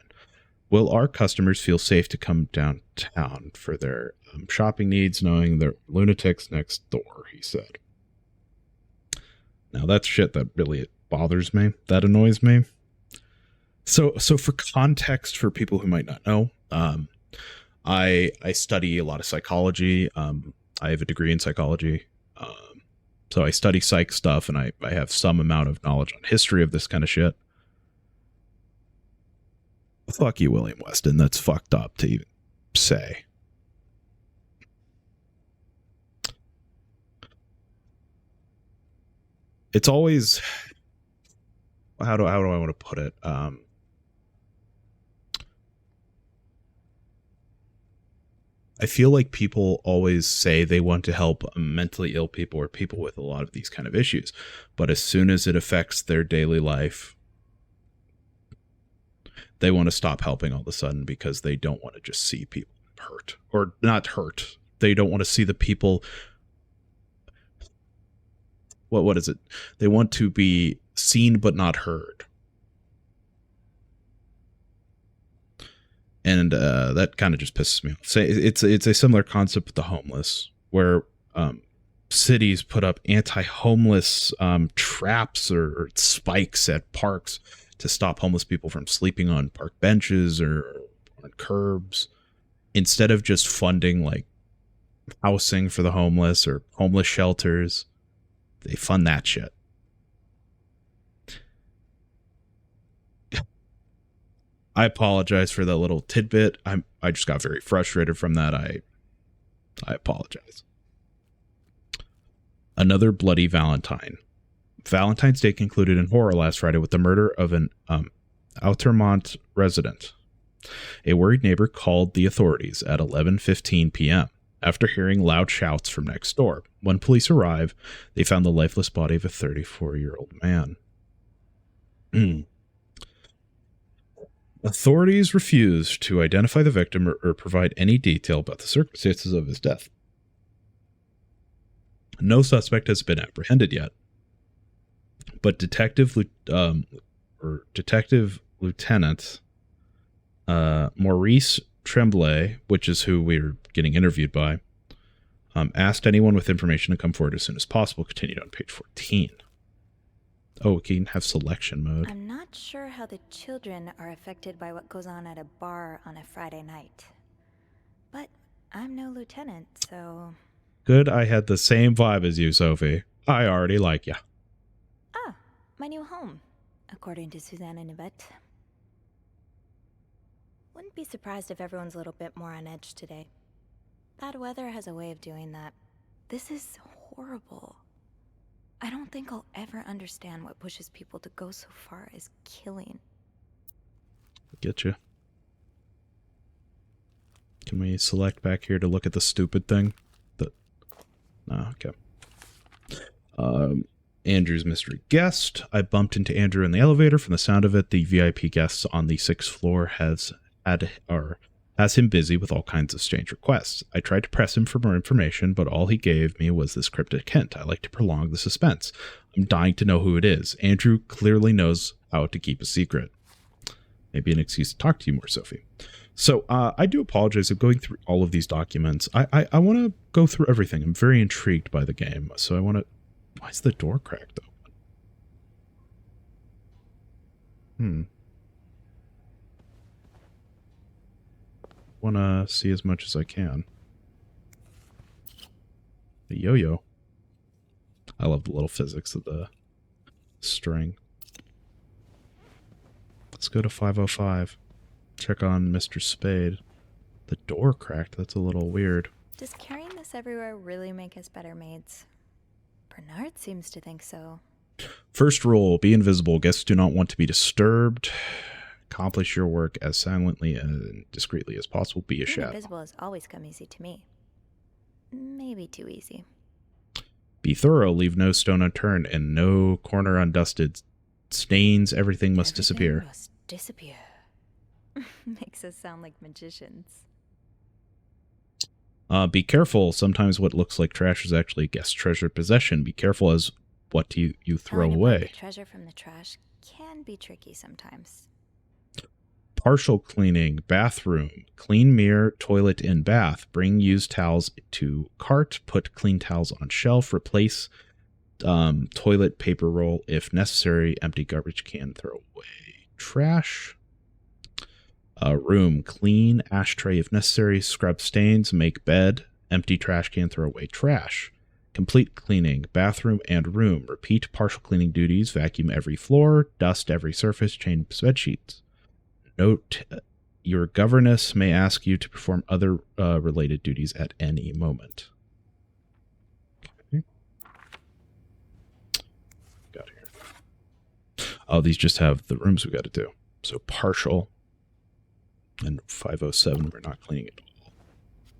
Will our customers feel safe to come downtown for their shopping needs, knowing there are lunatics next door, he said. Now, that's shit that really bothers me. That annoys me. So for context, for people who might not know, I study a lot of psychology. I have a degree in psychology. So I study psych stuff, and I have some amount of knowledge on history of this kind of shit. Fuck you, William Weston. That's fucked up to even say. It's always, how do I want to put it? I feel like people always say they want to help mentally ill people or people with a lot of these kind of issues, but as soon as it affects their daily life, they want to stop helping all of a sudden because they don't want to just see people hurt, or not hurt. They don't want to see the people. What is it? They want to be seen but not heard. And that kind of just pisses me off. Say it's a similar concept with the homeless, where cities put up anti-homeless traps or spikes at parks to stop homeless people from sleeping on park benches or on curbs, instead of just funding like housing for the homeless or homeless shelters. They fund that shit. I apologize for that little tidbit. I just got very frustrated from that. I apologize. Another bloody Valentine. Valentine's Day concluded in horror last Friday with the murder of an Outermont resident. A worried neighbor called the authorities at 11:15 p.m. after hearing loud shouts from next door. When police arrived, they found the lifeless body of a 34-year-old man. Authorities refused to identify the victim or provide any detail about the circumstances of his death. No suspect has been apprehended yet, but Detective Lieutenant Maurice Tremblay, which is who we were getting interviewed by, asked anyone with information to come forward as soon as possible. Continued on page 14. Oh, we can have selection mode. I'm not sure how the children are affected by what goes on at a bar on a Friday night. But I'm no lieutenant, so... Good, I had the same vibe as you, Sophie. I already like ya. Ah, my new home, according to Suzanne and Yvette. Wouldn't be surprised if everyone's a little bit more on edge today. Bad weather has a way of doing that. This is horrible. I don't think I'll ever understand what pushes people to go so far as killing. Get you. Can we select back here to look at the stupid thing? No, okay. Andrew's mystery guest. I bumped into Andrew in the elevator. From the sound of it, the VIP guest on the 6th floor has him busy with all kinds of strange requests. I tried to press him for more information, but all he gave me was this cryptic hint. I like to prolong the suspense. I'm dying to know who it is. Andrew clearly knows how to keep a secret. Maybe an excuse to talk to you more, Sophie. So I do apologize. I'm going through all of these documents. I want to go through everything. I'm very intrigued by the game. So I want to... Why is the door cracked open? Want to see as much as I can. The yo-yo. I love the little physics of the string. Let's go to 505. Check on Mr. Spade. The door cracked. That's a little weird. Does carrying this everywhere really make us better maids? Bernard seems to think so. First rule, be invisible. Guests do not want to be disturbed. Accomplish your work as silently and discreetly as possible. Be a Being shadow. invisible has always come easy to me. Maybe too easy. Be thorough. Leave no stone unturned and no corner undusted. Stains, everything must disappear. Must disappear. Makes us sound like magicians. Be careful. Sometimes what looks like trash is actually a guest treasured possession. Be careful as what you throw Telling away. apart the treasure from the trash can be tricky sometimes. Partial cleaning. Bathroom. Clean mirror, toilet, and bath. Bring used towels to cart. Put clean towels on shelf. Replace toilet paper roll if necessary. Empty garbage can. Throw away trash. Room. Clean ashtray if necessary. Scrub stains. Make bed. Empty trash can. Throw away trash. Complete cleaning. Bathroom and room. Repeat partial cleaning duties. Vacuum every floor. Dust every surface. Change bed sheets. Note, your governess may ask you to perform other related duties at any moment. Okay. Got here. Oh, these just have the rooms we got to do. So partial and 507, we're not cleaning it all.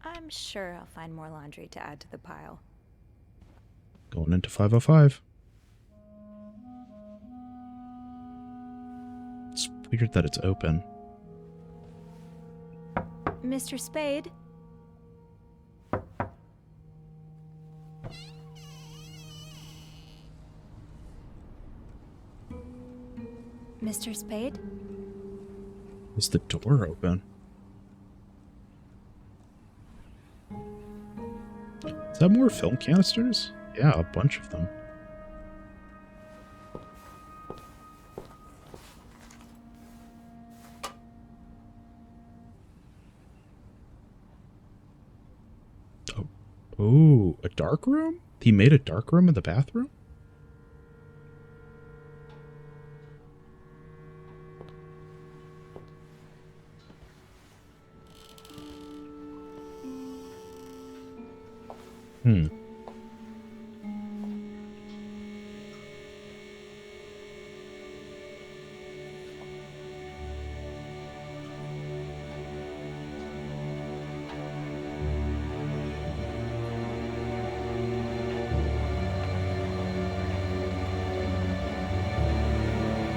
I'm sure I'll find more laundry to add to the pile. Going into 505. It's weird that it's open. Mr. Spade? Mr. Spade? Is the door open? Is that more film canisters? Yeah, a bunch of them. Oh, a dark room? He made a dark room in the bathroom?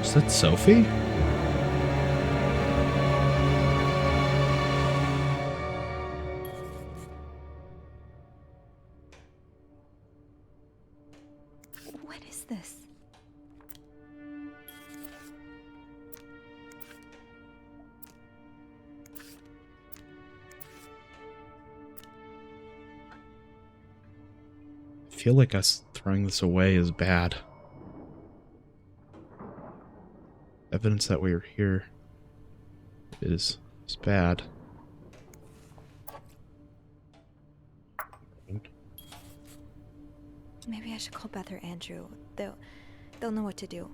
Is that Sophie? What is this? I feel like us throwing this away is bad. Evidence that we are here is bad. should call Beth or Andrew. They'll know what to do.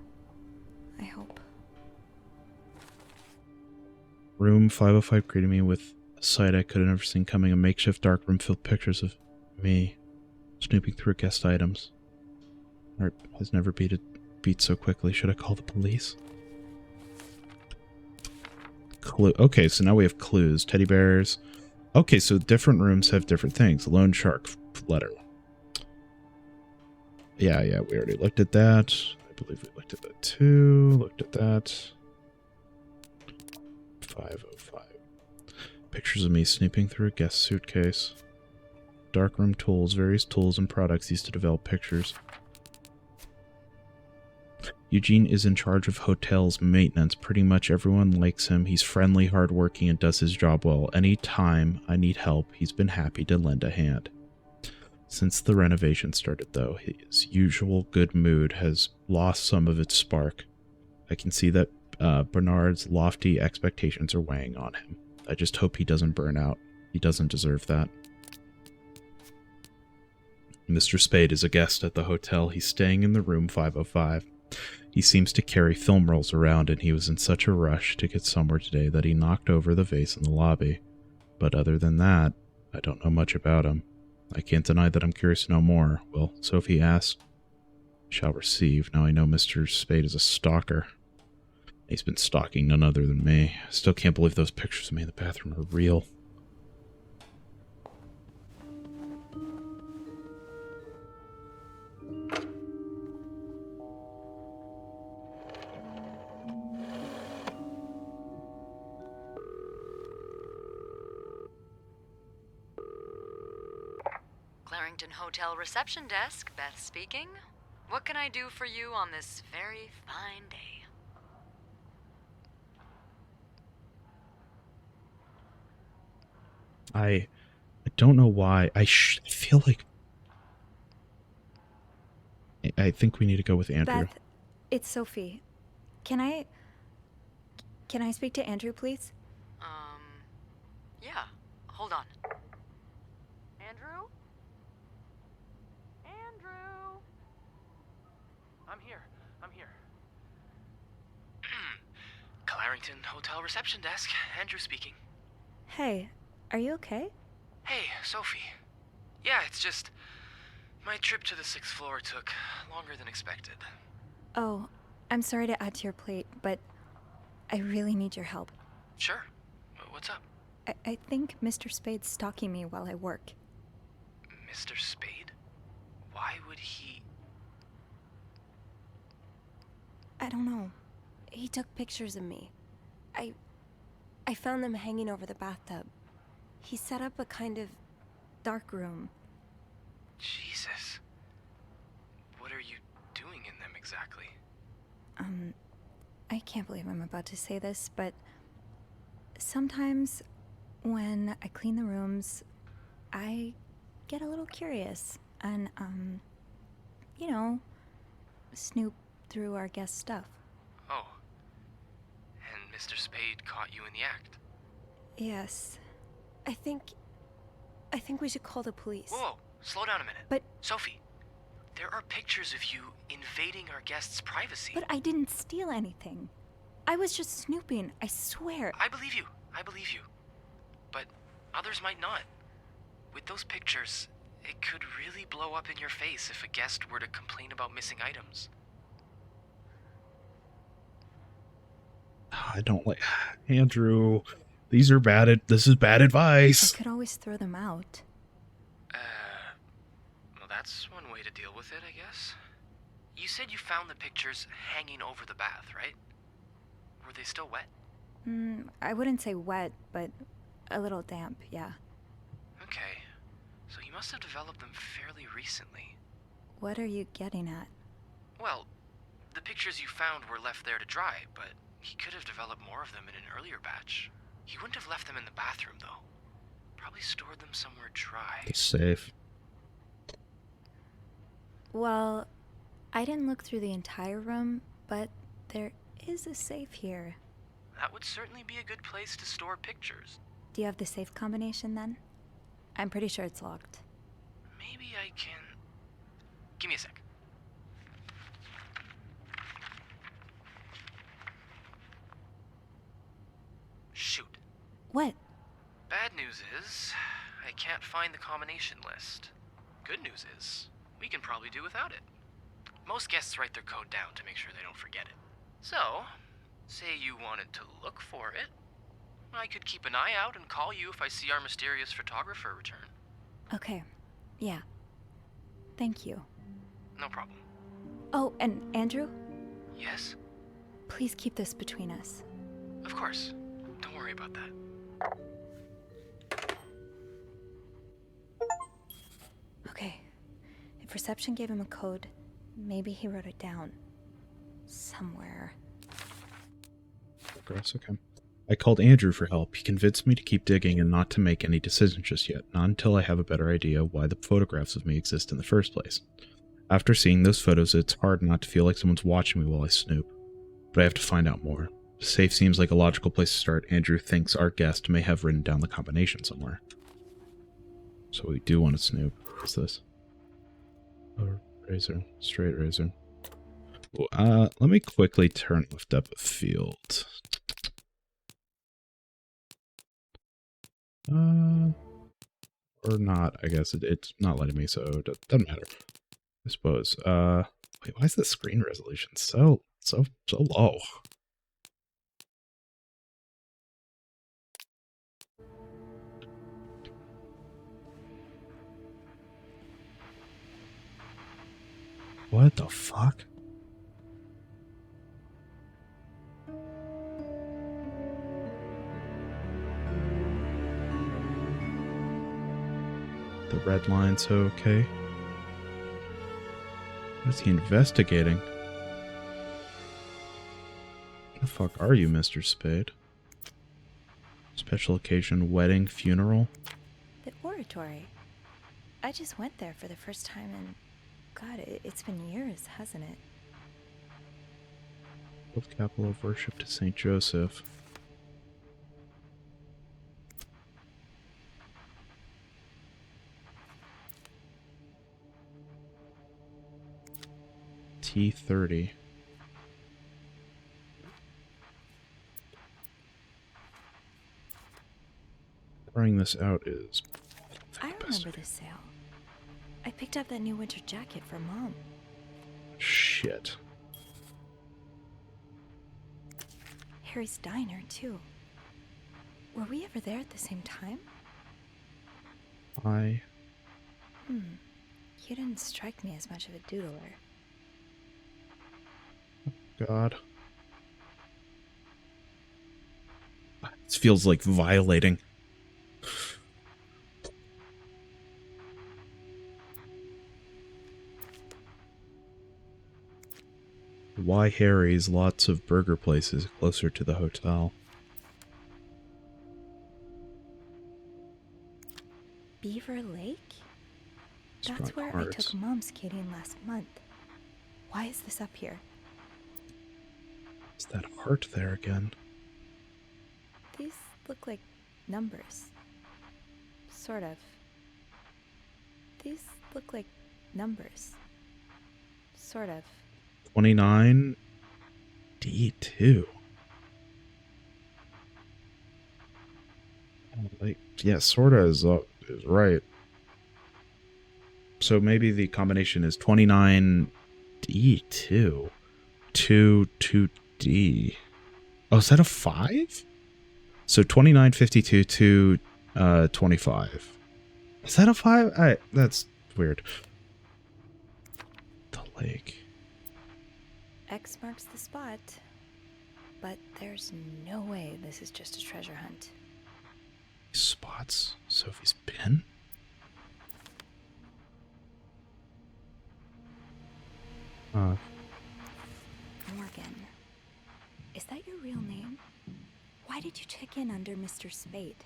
I hope. Room 505 greeted me with a sight I could have never seen coming. A makeshift dark room filled with pictures of me snooping through guest items. Heart has never beat so quickly. Should I call the police? Okay, so now we have clues. Teddy bears. Okay, so different rooms have different things. Loan shark letter. Yeah, we already looked at that. I believe we looked at that too. Looked at that. 505. Pictures of me snooping through a guest suitcase. Darkroom tools. Various tools and products used to develop pictures. Eugene is in charge of hotel's maintenance. Pretty much everyone likes him. He's friendly, hardworking, and does his job well. Any time I need help, he's been happy to lend a hand. Since the renovation started, though, his usual good mood has lost some of its spark. I can see that Bernard's lofty expectations are weighing on him. I just hope he doesn't burn out. He doesn't deserve that. Mr. Spade is a guest at the hotel. He's staying in the room 505. He seems to carry film rolls around, and he was in such a rush to get somewhere today that he knocked over the vase in the lobby. But other than that, I don't know much about him. I can't deny that I'm curious to know more. Well, Sophie asked, shall receive. Now I know Mr. Spade is a stalker. He's been stalking none other than me. I still can't believe those pictures of me in the bathroom are real. Clarington Hotel reception desk, Beth speaking. What can I do for you on this very fine day? I don't know why. I feel like I think we need to go with Andrew. Beth, it's Sophie. Can I speak to Andrew, please? Yeah. Hold on. Andrew? Andrew? I'm here. Clarington Hotel reception desk. Andrew speaking. Hey, are you okay? Hey, Sophie. Yeah, it's just... my trip to the 6th floor took longer than expected. Oh, I'm sorry to add to your plate, but I really need your help. Sure. What's up? I think Mr. Spade's stalking me while I work. Mr. Spade? Why would he... I don't know. He took pictures of me. I found them hanging over the bathtub. He set up a kind of dark room. Jesus. What are you doing in them exactly? I can't believe I'm about to say this, but sometimes when I clean the rooms, I get a little curious and, you know, snoop through our guest stuff. Oh. And Mr. Spade caught you in the act? Yes. I think we should call the police. Whoa, slow down a minute. But... Sophie, there are pictures of you invading our guests' privacy. But I didn't steal anything. I was just snooping, I swear. I believe you. But others might not. With those pictures, it could really blow up in your face if a guest were to complain about missing items. I don't like... Andrew, these are bad... This is bad advice. I could always throw them out. Well, that's one way to deal with it, I guess. You said you found the pictures hanging over the bath, right? Were they still wet? I wouldn't say wet, but a little damp, yeah. Okay. So you must have developed them fairly recently. What are you getting at? Well, the pictures you found were left there to dry, but he could have developed more of them in an earlier batch. He wouldn't have left them in the bathroom, though. Probably stored them somewhere dry. It's safe. Well, I didn't look through the entire room, but there is a safe here. That would certainly be a good place to store pictures. Do you have the safe combination then? I'm pretty sure it's locked. Maybe I can... Give me a sec. Shoot. What? Bad news is, I can't find the combination list. Good news is, we can probably do without it. Most guests write their code down to make sure they don't forget it. So, say you wanted to look for it, I could keep an eye out and call you if I see our mysterious photographer return. Okay. Yeah. Thank you. No problem. Oh, and Andrew? Yes? Please keep this between us. Of course. Don't worry about that. Okay. If reception gave him a code, maybe he wrote it down. Somewhere. Progress, okay. I called Andrew for help. He convinced me to keep digging and not to make any decisions just yet, not until I have a better idea why the photographs of me exist in the first place. After seeing those photos, it's hard not to feel like someone's watching me while I snoop. But I have to find out more. The safe seems like a logical place to start. Andrew thinks our guest may have written down the combination somewhere. So we do want to snoop. What's this? Oh, razor. Straight razor. Let me quickly turn off depth of field. Or not, I guess. It's not letting me, so it doesn't matter. I suppose. Wait, why is the screen resolution so low? What the fuck? The red line's okay. What is he investigating? What the fuck are you, Mr. Spade? Special occasion, wedding, funeral? The oratory. I just went there for the first time and... God, it's been years, hasn't it? Capital of worship to St. Joseph. T30. Trying this out is... I remember this sale. I picked up that new winter jacket for Mom. Shit. Harry's diner, too. Were we ever there at the same time? You didn't strike me as much of a doodler. God. This feels like violating. Why Harry's? Lots of burger places closer to the hotel. Beaver Lake? That's where I took Mom skating last month. Why is this up here? Is that heart there again? These look like numbers. Sort of. These look like numbers. Sort of. 29 D2. Like, yeah, sorta is right. So maybe the combination is 29 D2. 2D. Oh, is that a 5? So 29, 52 to 25. Is that a 5? That's weird. The lake. X marks the spot. But there's no way this is just a treasure hunt. Spots Sophie's pin? Morgan. Is that your real name? Why did you check in under Mr. Spade?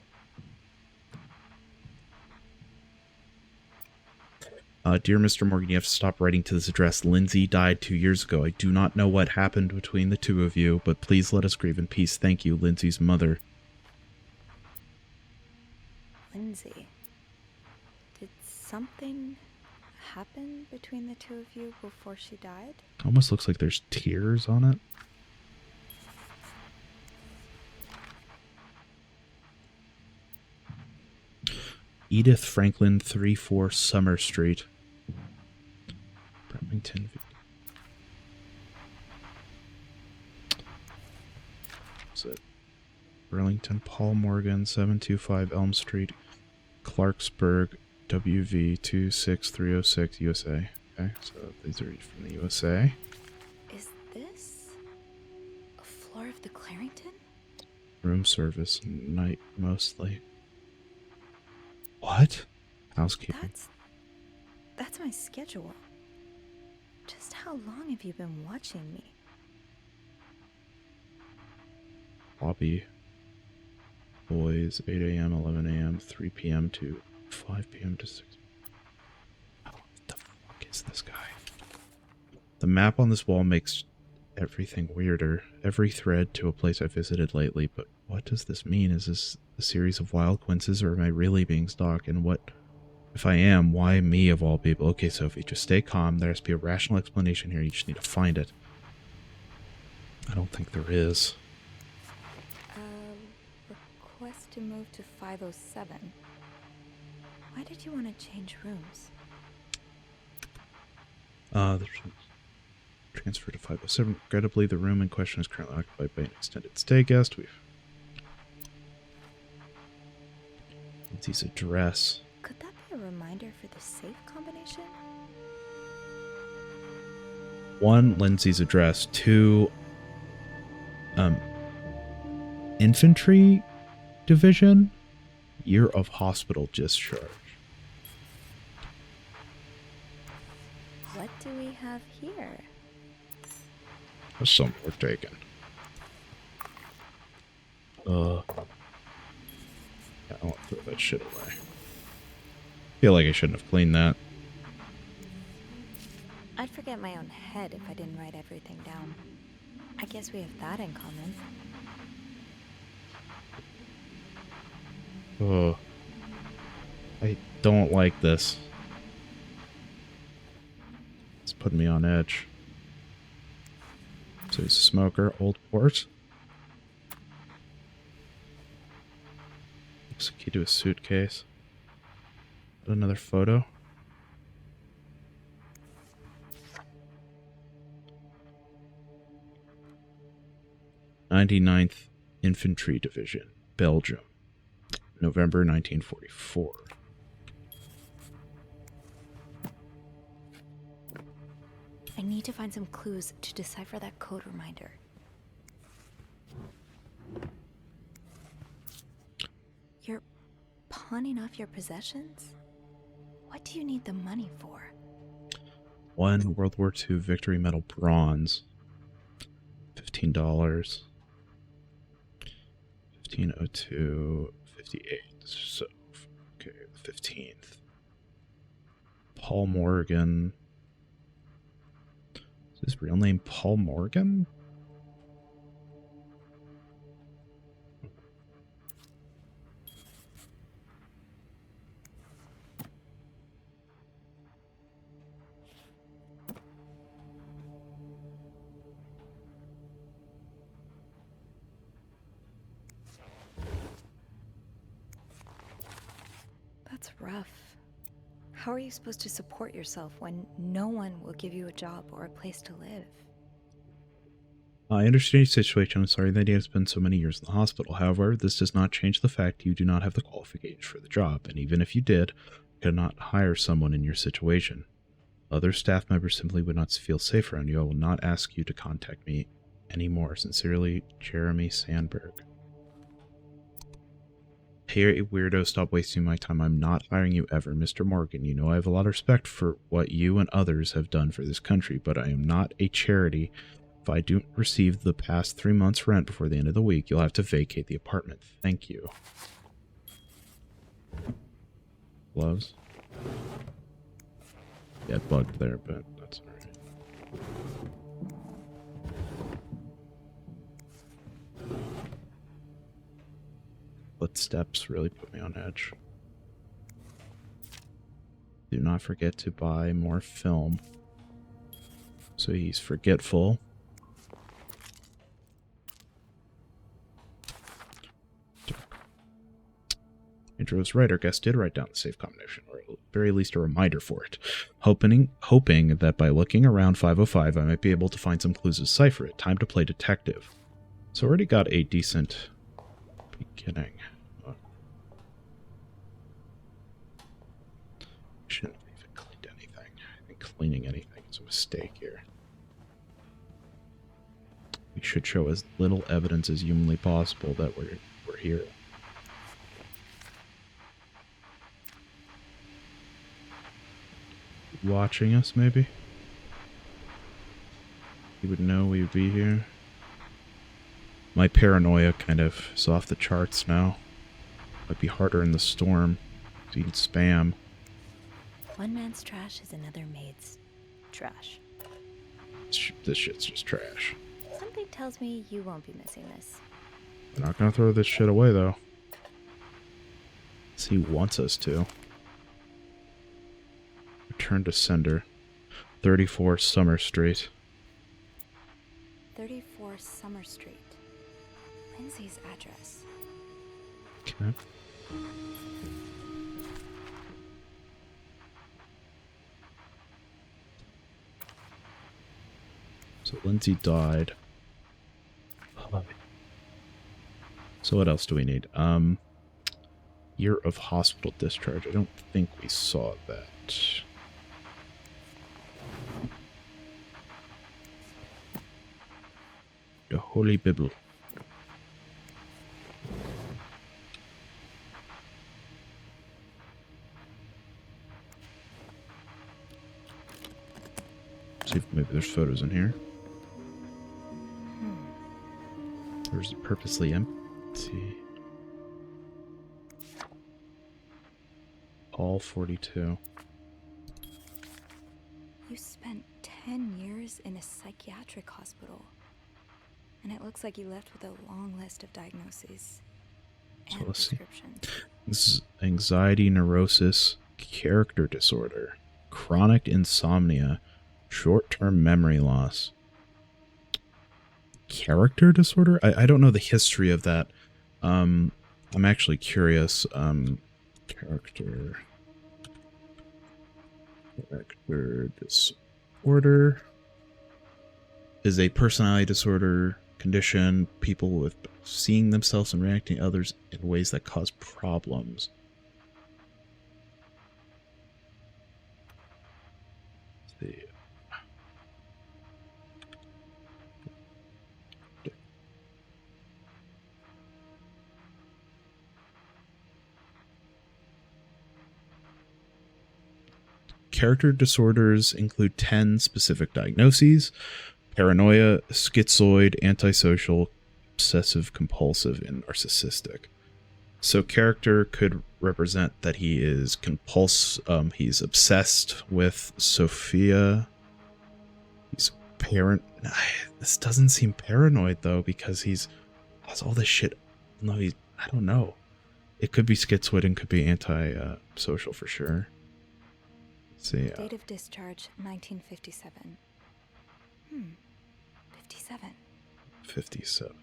Dear Mr. Morgan, you have to stop writing to this address. Lindsay died 2 years ago. I do not know what happened between the two of you, but please let us grieve in peace. Thank you, Lindsay's mother. Lindsay. Did something happened between the two of you before she died? Almost looks like there's tears on it. Edith Franklin, 34 Summer Street, Burlington. What's it? Burlington, Paul Morgan, 725 Elm Street, Clarksburg, WV 26306, USA. Okay, so these are from the USA. Is this a floor of the Clarington? Room service, night mostly. What? Housekeeping. That's my schedule. Just how long have you been watching me? Lobby. Boys, 8 a.m., 11 a.m., 3 p.m. to 5 p.m. to 6. What the fuck is this guy? The map on this wall makes everything weirder. Every thread to a place I visited lately, but what does this mean? Is this a series of wild coincidences, or am I really being stalked? And what, if I am, why me of all people? Okay, Sophie, just stay calm. There has to be a rational explanation here. You just need to find it. I don't think there is. Request to move to 507. Why did you want to change rooms? The transfer to 507. Regrettably, the room in question is currently occupied by an extended stay guest. Lindsay's address. Could that be a reminder for the safe combination? 1, Lindsay's address. 2, infantry division, year of hospital discharge. What do we have here? Some were taken. Yeah, I want to throw that shit away. Feel like I shouldn't have cleaned that. I'd forget my own head if I didn't write everything down. I guess we have that in common. Oh, I don't like this. It's putting me on edge. So he's a smoker, old port. Looks like he do a suitcase. Another photo. "99th Infantry Division, Belgium, November 1944. I need to find some clues to decipher that code reminder. You're pawning off your possessions? What do you need the money for? 1, World War II Victory Medal Bronze, $15. 1502, 58. So, okay, the 15th. Paul Morgan. Is his real name Paul Morgan? That's rough. How are you supposed to support yourself when no one will give you a job or a place to live? I understand your situation. I'm sorry that you have spent so many years in the hospital. However, this does not change the fact you do not have the qualifications for the job, and even if you did, you could not hire someone in your situation. Other staff members simply would not feel safe around you. I will not ask you to contact me anymore. Sincerely, Jeremy Sandberg. Hey, weirdo, stop wasting my time. I'm not hiring you ever. Mr. Morgan, you know I have a lot of respect for what you and others have done for this country, but I am not a charity. If I don't receive the past 3 months' rent before the end of the week, you'll have to vacate the apartment. Thank you. Gloves. Get bugged there, but that's alright. Footsteps really put me on edge. Do not forget to buy more film. So he's forgetful. Andrew's right. Our guest did write down the safe combination, or at very least a reminder for it. Hoping that by looking around 505, I might be able to find some clues to decipher it. Time to play detective. So already got a decent beginning. Shouldn't have even cleaned anything. I think cleaning anything is a mistake here. We should show as little evidence as humanly possible that we're here. Watching us, maybe? He would know we would be here. My paranoia kind of is off the charts now. Might be harder in the storm. Eating spam. One man's trash is another maid's trash. This shit's just trash. Something tells me you won't be missing this. We're not gonna throw this shit away, though. He wants us to. Return to sender. 34 Summer Street. 34 Summer Street. Lindsay's address. Okay. So Lindsay died. So what else do we need? Year of hospital discharge. I don't think we saw that. The Holy Bible. See if maybe there's photos in here. There's purposely empty. All 42. You spent 10 years in a psychiatric hospital. And it looks like you left with a long list of diagnoses and prescriptions. This is anxiety, neurosis, character disorder, chronic insomnia, short-term memory loss. Character disorder? I don't know the history of that. I'm actually curious. Character disorder is a personality disorder condition. People with seeing themselves and reacting to others in ways that cause problems. Let's see. Character disorders include 10 specific diagnoses: paranoia, schizoid, antisocial, obsessive compulsive, and narcissistic. So character could represent that he is he's obsessed with Sophia. He's this doesn't seem paranoid though, because has all this shit. No, I don't know. It could be schizoid and could be anti-social for sure. Let's see. Date of discharge, 1957. 57. 57.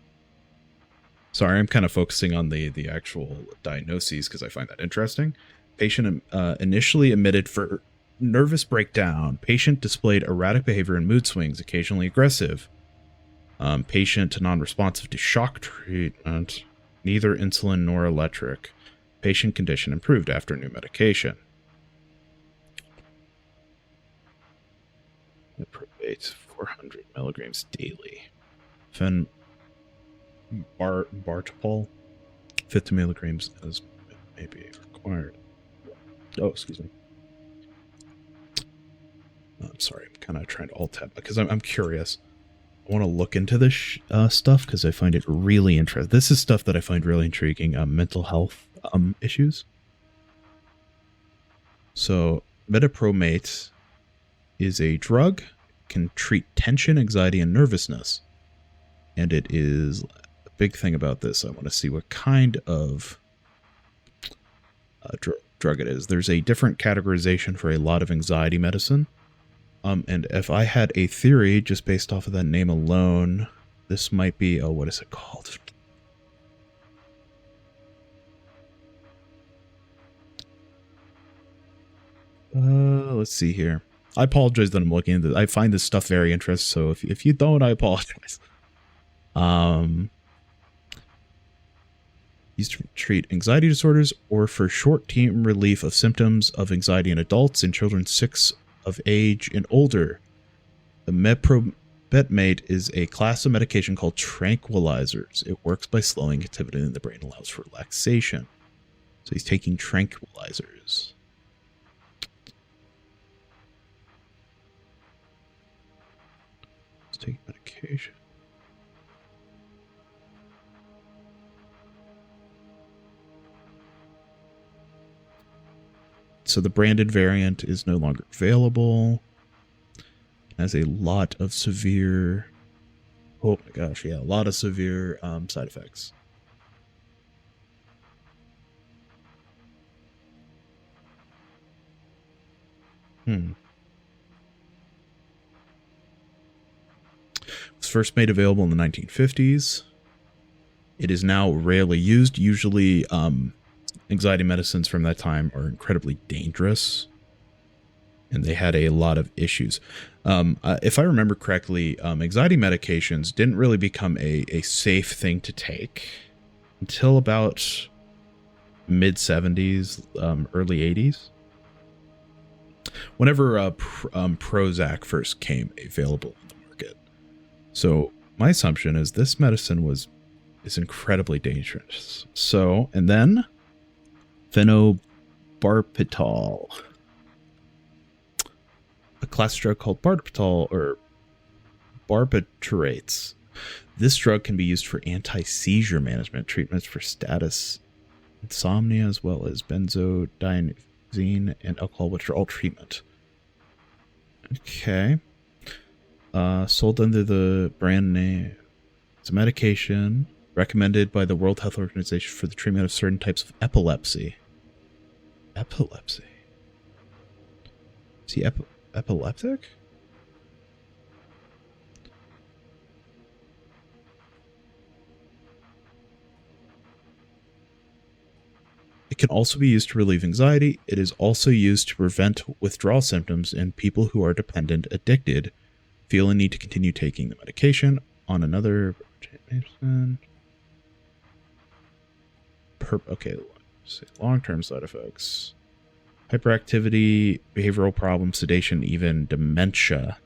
Sorry, I'm kind of focusing on the actual diagnoses because I find that interesting. Patient initially admitted for nervous breakdown. Patient displayed erratic behavior and mood swings, occasionally aggressive. Patient non-responsive to shock treatment, neither insulin nor electric. Patient condition improved after new medication. Reprobate 400 milligrams daily. Bartopol 50 milligrams as may be required. Oh, excuse me. I'm sorry, I'm kind of trying to alt-tab because I'm curious. I want to look into this stuff because I find it really interesting. This is stuff that I find really intriguing. Mental health issues. So, metoprolate is a drug, can treat tension, anxiety, and nervousness. And it is a big thing about this. I want to see what kind of drug it is. There's a different categorization for a lot of anxiety medicine. And if I had a theory just based off of that name alone, this might be, oh, what is it called? Let's see here. I apologize that I'm looking into this. I find this stuff very interesting, so if you don't, I apologize. Used to treat anxiety disorders or for short-term relief of symptoms of anxiety in adults and children 6 of age and older. The meprobetmate is a class of medication called tranquilizers. It works by slowing activity in the brain, allows for relaxation. So he's taking tranquilizers. He's taking medication. So the branded variant is no longer available. Has a lot of severe, oh my gosh, yeah, a lot of severe side effects. It was first made available in the 1950s. It is now rarely used. Usually, anxiety medicines from that time are incredibly dangerous, and they had a lot of issues. If I remember correctly, anxiety medications didn't really become a safe thing to take until about mid-70s, early 80s. Whenever Prozac first came available on the market. So my assumption is this medicine is incredibly dangerous. So, and then phenobarbital, a class drug called barbital or barbiturates. This drug can be used for anti-seizure management, treatments for status insomnia, as well as benzodiazepine and alcohol withdrawal treatment. Okay. Sold under the brand name. It's a medication recommended by the World Health Organization for the treatment of certain types of epilepsy. Epilepsy? Is he epileptic? It can also be used to relieve anxiety. It is also used to prevent withdrawal symptoms in people who are dependent, addicted, feel a need to continue taking the medication on another. Okay, long-term side effects. Hyperactivity, behavioral problems, sedation, even dementia.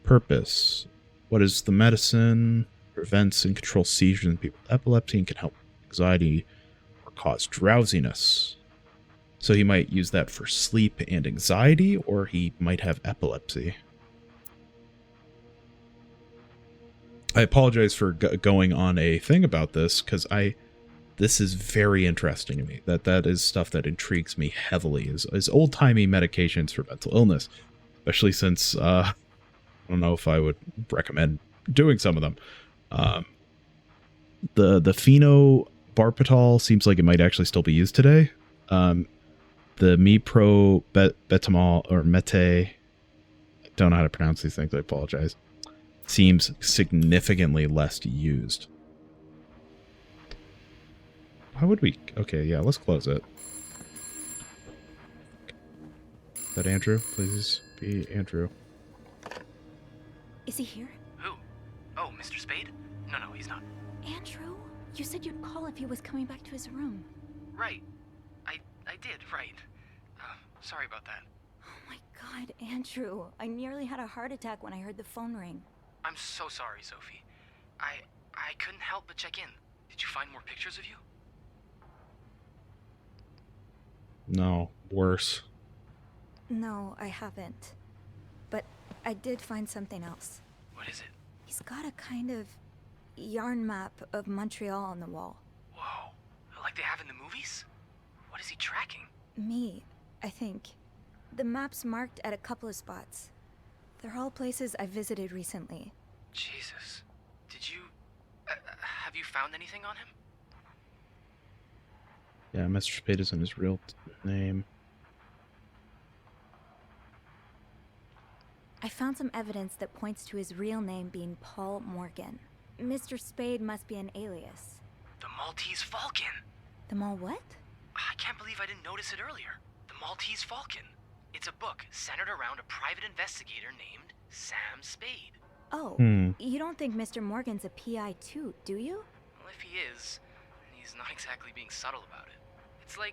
Purpose. What is the medicine? Prevents and controls seizures in people with epilepsy and can help anxiety or cause drowsiness. So he might use that for sleep and anxiety, or he might have epilepsy. I apologize for going on a thing about this, because this is very interesting to me. That is stuff that intrigues me heavily, is old-timey medications for mental illness, especially since I don't know if I would recommend doing some of them. The phenobarbital seems like it might actually still be used today. The meprobetmol or mete, I don't know how to pronounce these things, I apologize, seems significantly less used. How would we? Okay, yeah, let's close it. Is that Andrew? Please be Andrew. Is he here? Who? Oh, Mr. Spade? No, he's not. Andrew? You said you'd call if he was coming back to his room. Right. I did, right. Sorry about that. Oh my god, Andrew. I nearly had a heart attack when I heard the phone ring. I'm so sorry, Sophie. I couldn't help but check in. Did you find more pictures of you? No, worse. No, I haven't. But I did find something else. What is it? He's got a kind of yarn map of Montreal on the wall. Whoa, like they have in the movies? What is he tracking? Me, I think. The map's marked at a couple of spots. They're all places I visited recently. Jesus. Did you... have you found anything on him? Yeah, Mr. Spade isn't his real name. I found some evidence that points to his real name being Paul Morgan. Mr. Spade must be an alias. The Maltese Falcon! The Mall what? I can't believe I didn't notice it earlier. The Maltese Falcon. It's a book centered around a private investigator named Sam Spade. Oh, you don't think Mr. Morgan's a PI too, do you? Well, if he is, he's not exactly being subtle about it. It's like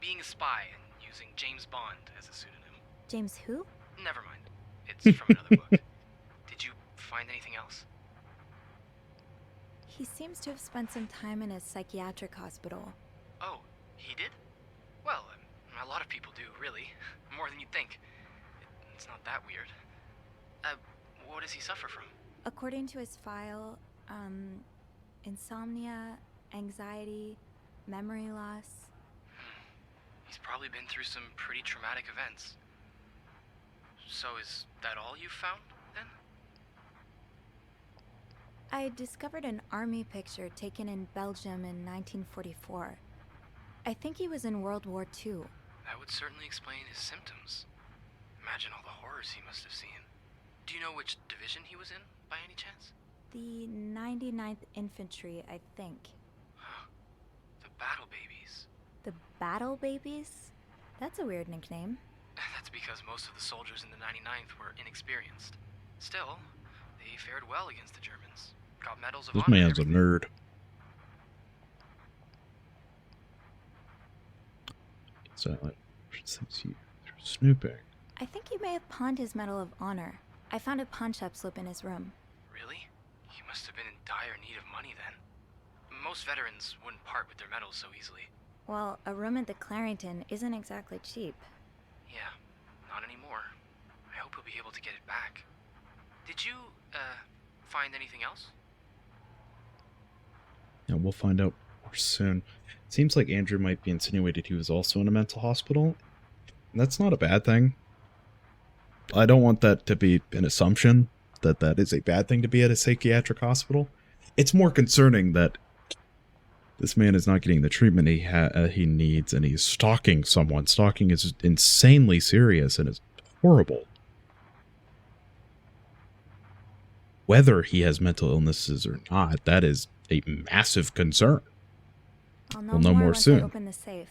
being a spy and using James Bond as a pseudonym. James who? Never mind. It's from another book. Did you find anything else? He seems to have spent some time in a psychiatric hospital. Oh, he did? Well, a lot of people do, really. More than you'd think. It's not that weird. What does he suffer from? According to his file, insomnia, anxiety, memory loss. He's probably been through some pretty traumatic events. So is that all you found, then? I discovered an army picture taken in Belgium in 1944. I think he was in World War II. That would certainly explain his symptoms. Imagine all the horrors he must have seen. Do you know which division he was in, by any chance? The 99th Infantry, I think. The Battle Babies. The Battle Babies? That's a weird nickname. That's because most of the soldiers in the 99th were inexperienced. Still, they fared well against the Germans. Got medals of honor. This man's a nerd. So, since you're snooping. I think he may have pawned his Medal of Honor. I found a pawn-shop slip in his room. Really? He must have been in dire need of money then. Most veterans wouldn't part with their medals so easily. Well, a room at the Clarington isn't exactly cheap. Yeah, not anymore. I hope he'll be able to get it back. Did you, find anything else? Yeah, we'll find out more soon. It seems like Andrew might be insinuated he was also in a mental hospital. And that's not a bad thing. I don't want that to be an assumption that that is a bad thing to be at a psychiatric hospital. It's more concerning that this man is not getting the treatment he needs, and he's stalking someone. Stalking is insanely serious and is horrible. Whether he has mental illnesses or not, that is a massive concern. I'll We'll know more once soon. I open the safe.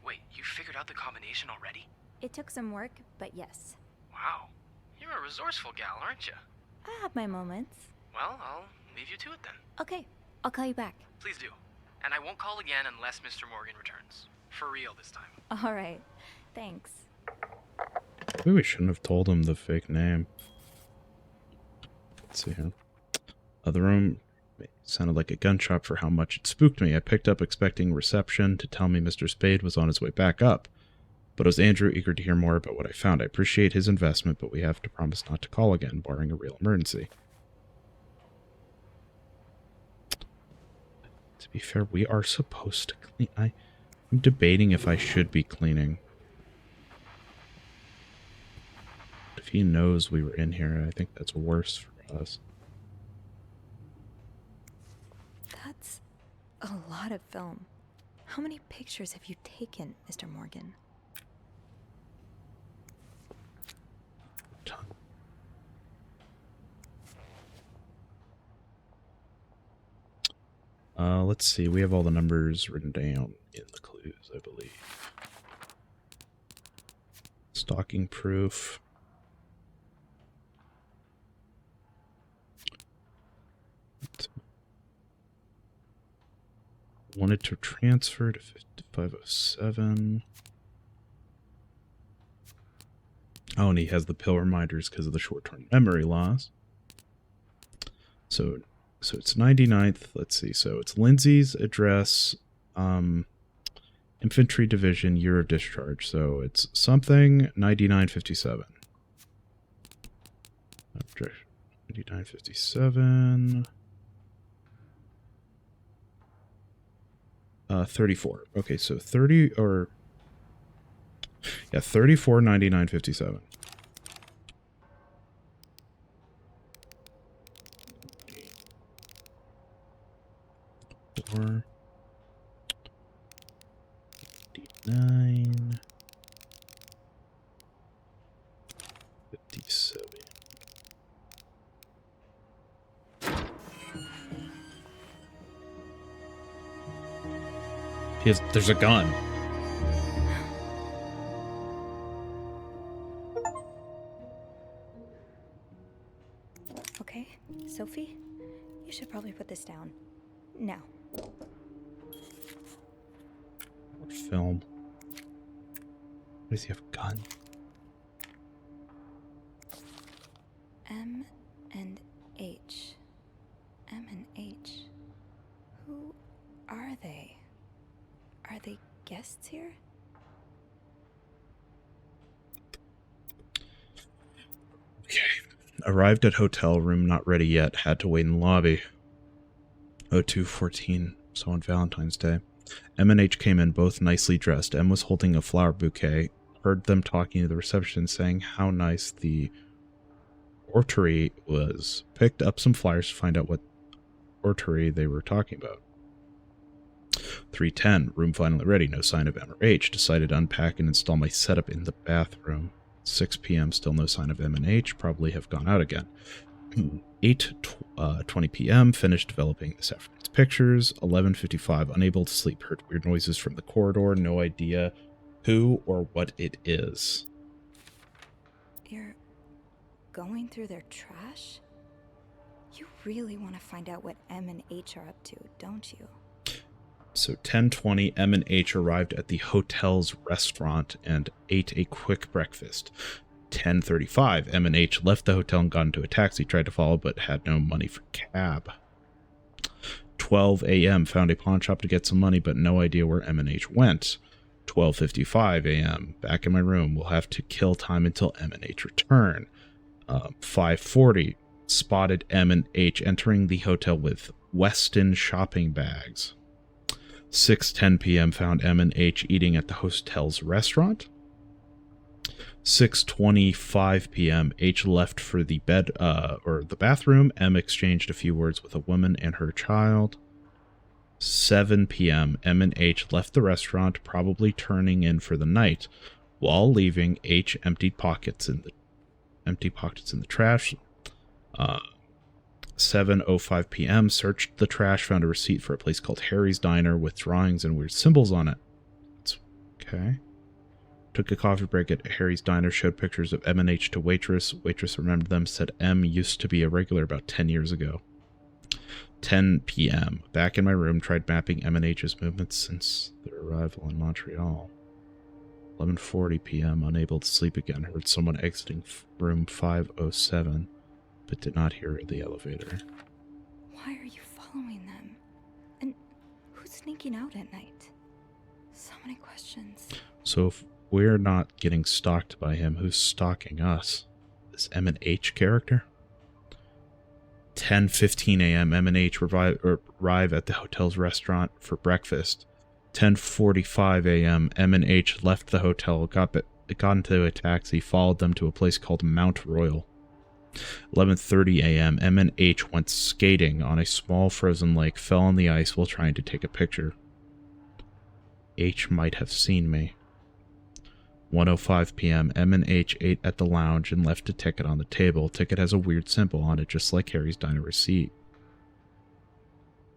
Wait, you figured out the combination already? It took some work, but yes. Wow. You're a resourceful gal, aren't you? I have my moments. Well, I'll leave you to it then. Okay, I'll call you back. Please do. And I won't call again unless Mr. Morgan returns. For real this time. All right, thanks. Maybe we shouldn't have told him the fake name. Let's see here. The room sounded like a gun shop for how much it spooked me. I picked up expecting reception to tell me Mr. Spade was on his way back up. But it was Andrew, eager to hear more about what I found. I appreciate his investment, but we have to promise not to call again, barring a real emergency. To be fair, we are supposed to clean. I'm debating if I should be cleaning. If he knows we were in here, I think that's worse for us. That's a lot of film. How many pictures have you taken, Mr. Morgan? Let's see. We have all the numbers written down in the clues, I believe. Stalking proof. Wanted to transfer to 5507. Oh, and he has the pill reminders because of the short-term memory loss. So it's 99th. Let's see. So it's Lindsay's address, infantry division, year of discharge. So it's something 9957. 9957. 34. Okay, so 30 or yeah, 34 9957. Or 9. 57. There's a gun. Okay, Sophie, you should probably put this down. Now. What film? Does he have a gun? M and H. M and H. Who are they? Are they guests here? Okay. Arrived at hotel room, not ready yet. Had to wait in lobby. 02:14. So on Valentine's Day. M and H came in both nicely dressed. M was holding a flower bouquet. Heard them talking to the reception, saying how nice the oratory was. Picked up some flyers to find out what oratory they were talking about. 3:10. Room finally ready. No sign of M or H. Decided to unpack and install my setup in the bathroom. 6 p.m. Still no sign of M and H. Probably have gone out again. 8:20 p.m. Finished developing this afternoon's pictures. 11:55. Unable to sleep. Heard weird noises from the corridor. No idea who or what it is. You're going through their trash? You really want to find out what M and H are up to, don't you? So 10:20, M and H arrived at the hotel's restaurant and ate a quick breakfast. 10:35, M and H left the hotel and got into a taxi, tried to follow, but had no money for cab. 12 a.m., found a pawn shop to get some money, but no idea where M and H went. 12:55 a.m., back in my room. We'll have to kill time until M and H return. 5:40, spotted M and H entering the hotel with Weston shopping bags. 6:10 p.m. found M and H eating at the hotel's restaurant. 6:25 p.m. H left for the the bathroom. M exchanged a few words with a woman and her child. 7 p.m. M and H left the restaurant, probably turning in for the night. While leaving, H emptied pockets in the trash. 7:05 p.m. searched the trash, found a receipt for a place called Harry's Diner with drawings and weird symbols on it. It's okay. Took a coffee break at Harry's Diner, showed pictures of M and H to waitress. Waitress remembered them, said M used to be a regular about 10 years ago. 10 p.m. Back in my room, tried mapping M and H's movements since their arrival in Montreal. 11:40 p.m. Unable to sleep again. Heard someone exiting room 507, but did not hear the elevator. Why are you following them? And who's sneaking out at night? So many questions. So if we're not getting stalked by him, who's stalking us? This M and H character? 10:15 a.m. M and H arrive at the hotel's restaurant for breakfast. 10:45 a.m. M and H left the hotel, got into a taxi, followed them to a place called Mount Royal. 11:30 a.m. M and H went skating on a small frozen lake, fell on the ice while trying to take a picture. H might have seen me. 1:05 p.m. M and H ate at the lounge and left a ticket on the table. Ticket has a weird symbol on it, just like Harry's Diner receipt.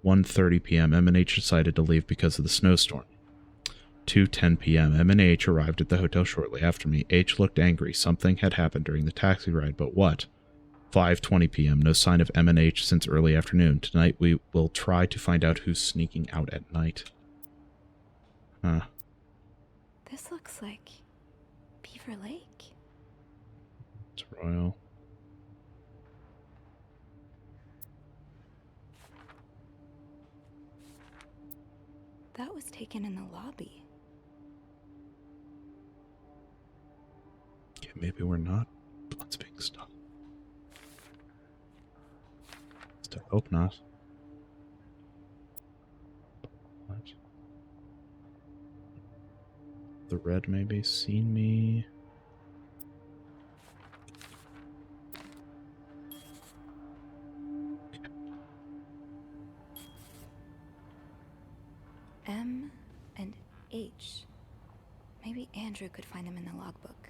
1:30 p.m. M and H decided to leave because of the snowstorm. 2:10 p.m. M and H arrived at the hotel shortly after me. H looked angry. Something had happened during the taxi ride, but what? 5:20 p.m. No sign of M and H since early afternoon. Tonight we will try to find out who's sneaking out at night. Huh. This looks like Beaver Lake. It's Royal. That was taken in the lobby. Okay, maybe we're not. Let's being stuck. I hope not. What? The red maybe seen me. M and H. Maybe Andrew could find them in the logbook.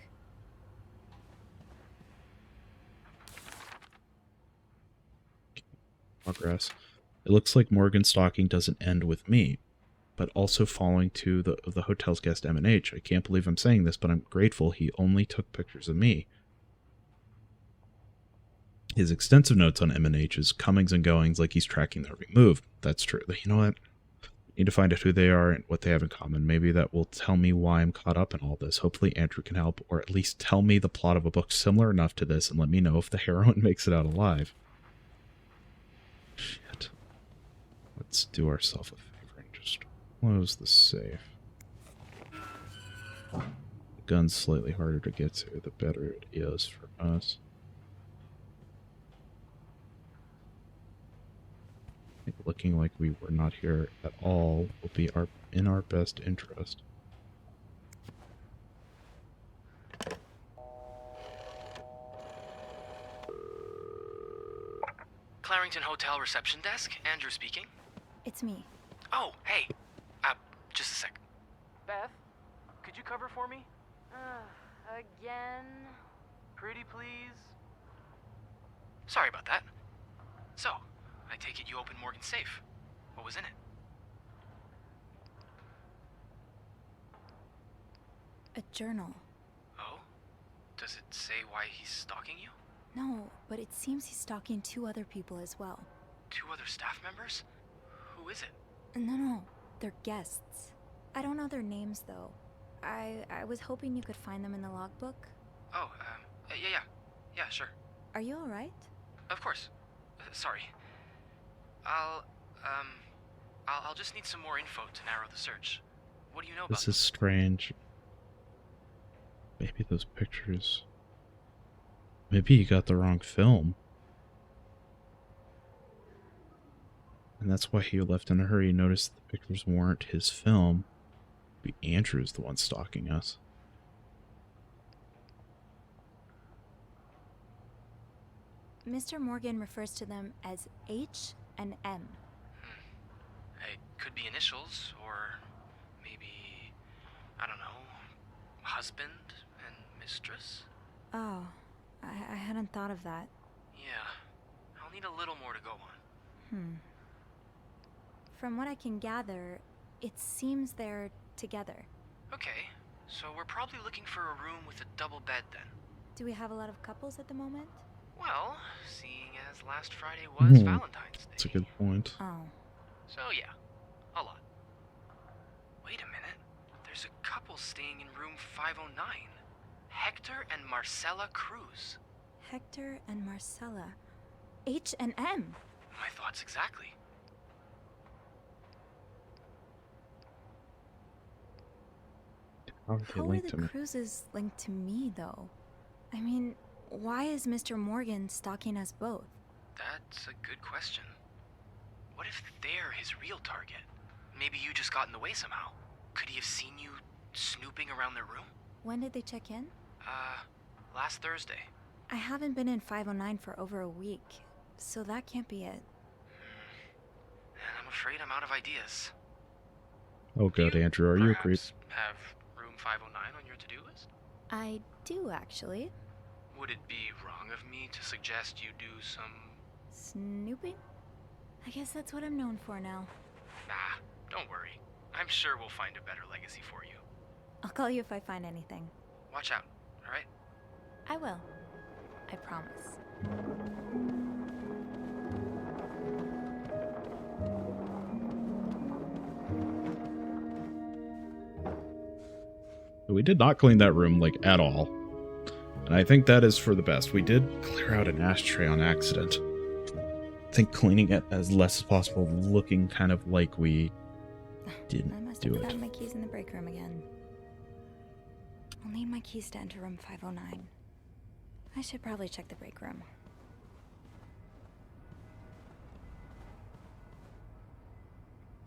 Progress. It looks like Morgan's stalking doesn't end with me, but also following to the hotel's guest M&H. I can't believe I'm saying this, but I'm grateful he only took pictures of me. His extensive notes on M&H's comings and goings, like he's tracking their every move. That's true. You know what? Need to find out who they are and what they have in common. Maybe that will tell me why I'm caught up in all this. Hopefully Andrew can help, or at least tell me the plot of a book similar enough to this and let me know if the heroine makes it out alive. Shit. Let's do ourselves a favor and just close the safe. The gun's slightly harder to get to, the better it is for us. I think looking like we were not here at all will be in our best interest. Clarington Hotel reception desk, Andrew speaking. It's me. Oh, hey. Just a sec. Beth, could you cover for me? Again? Pretty please? Sorry about that. So, I take it you opened Morgan's safe. What was in it? A journal. Oh? Does it say why he's stalking you? No, but it seems he's stalking 2 other people as well. 2 other staff members? Who is it? No, they're guests. I don't know their names, though. I was hoping you could find them in the logbook. Oh, yeah, sure. Are you alright? Of course. Sorry. I'll just need some more info to narrow the search. What do you know about This is strange. Maybe those pictures... Maybe he got the wrong film. And that's why he left in a hurry. He noticed the pictures weren't his film. Maybe Andrew's the one stalking us. Mr. Morgan refers to them as H and M. It could be initials, or maybe, I don't know, husband and mistress? Oh, I hadn't thought of that. Yeah, I'll need a little more to go on. From what I can gather, it seems they're together. Okay, so we're probably looking for a room with a double bed then. Do we have a lot of couples at the moment? Well, seeing as last Friday was Valentine's Day. That's a good point. Oh. So yeah, a lot. Wait a minute. There's a couple staying in room 509. Hector and Marcella Cruz. Hector and Marcella. H and M. My thoughts exactly. How are they How are linked to the me? Cruzes linked to me, though? I mean, why is Mr. Morgan stalking us both? That's a good question. What if they're his real target? Maybe you just got in the way somehow. Could he have seen you snooping around their room? When did they check in? Last Thursday. I haven't been in 509 for over a week, so that can't be it. I'm afraid I'm out of ideas. Oh good, Andrew, are you agreed? Have room 509 on your to-do list? I do, actually. Would it be wrong of me to suggest you do some... Snooping? I guess that's what I'm known for now. Nah, don't worry. I'm sure we'll find a better legacy for you. I'll call you if I find anything. Watch out, alright? I will. I promise. We did not clean that room, like, at all. And I think that is for the best. We did clear out an ashtray on accident. I think cleaning it as less as possible, looking kind of like we didn't I must do have it. forgotten my keys in the break room again. I'll need my keys to enter room 509. I should probably check the break room.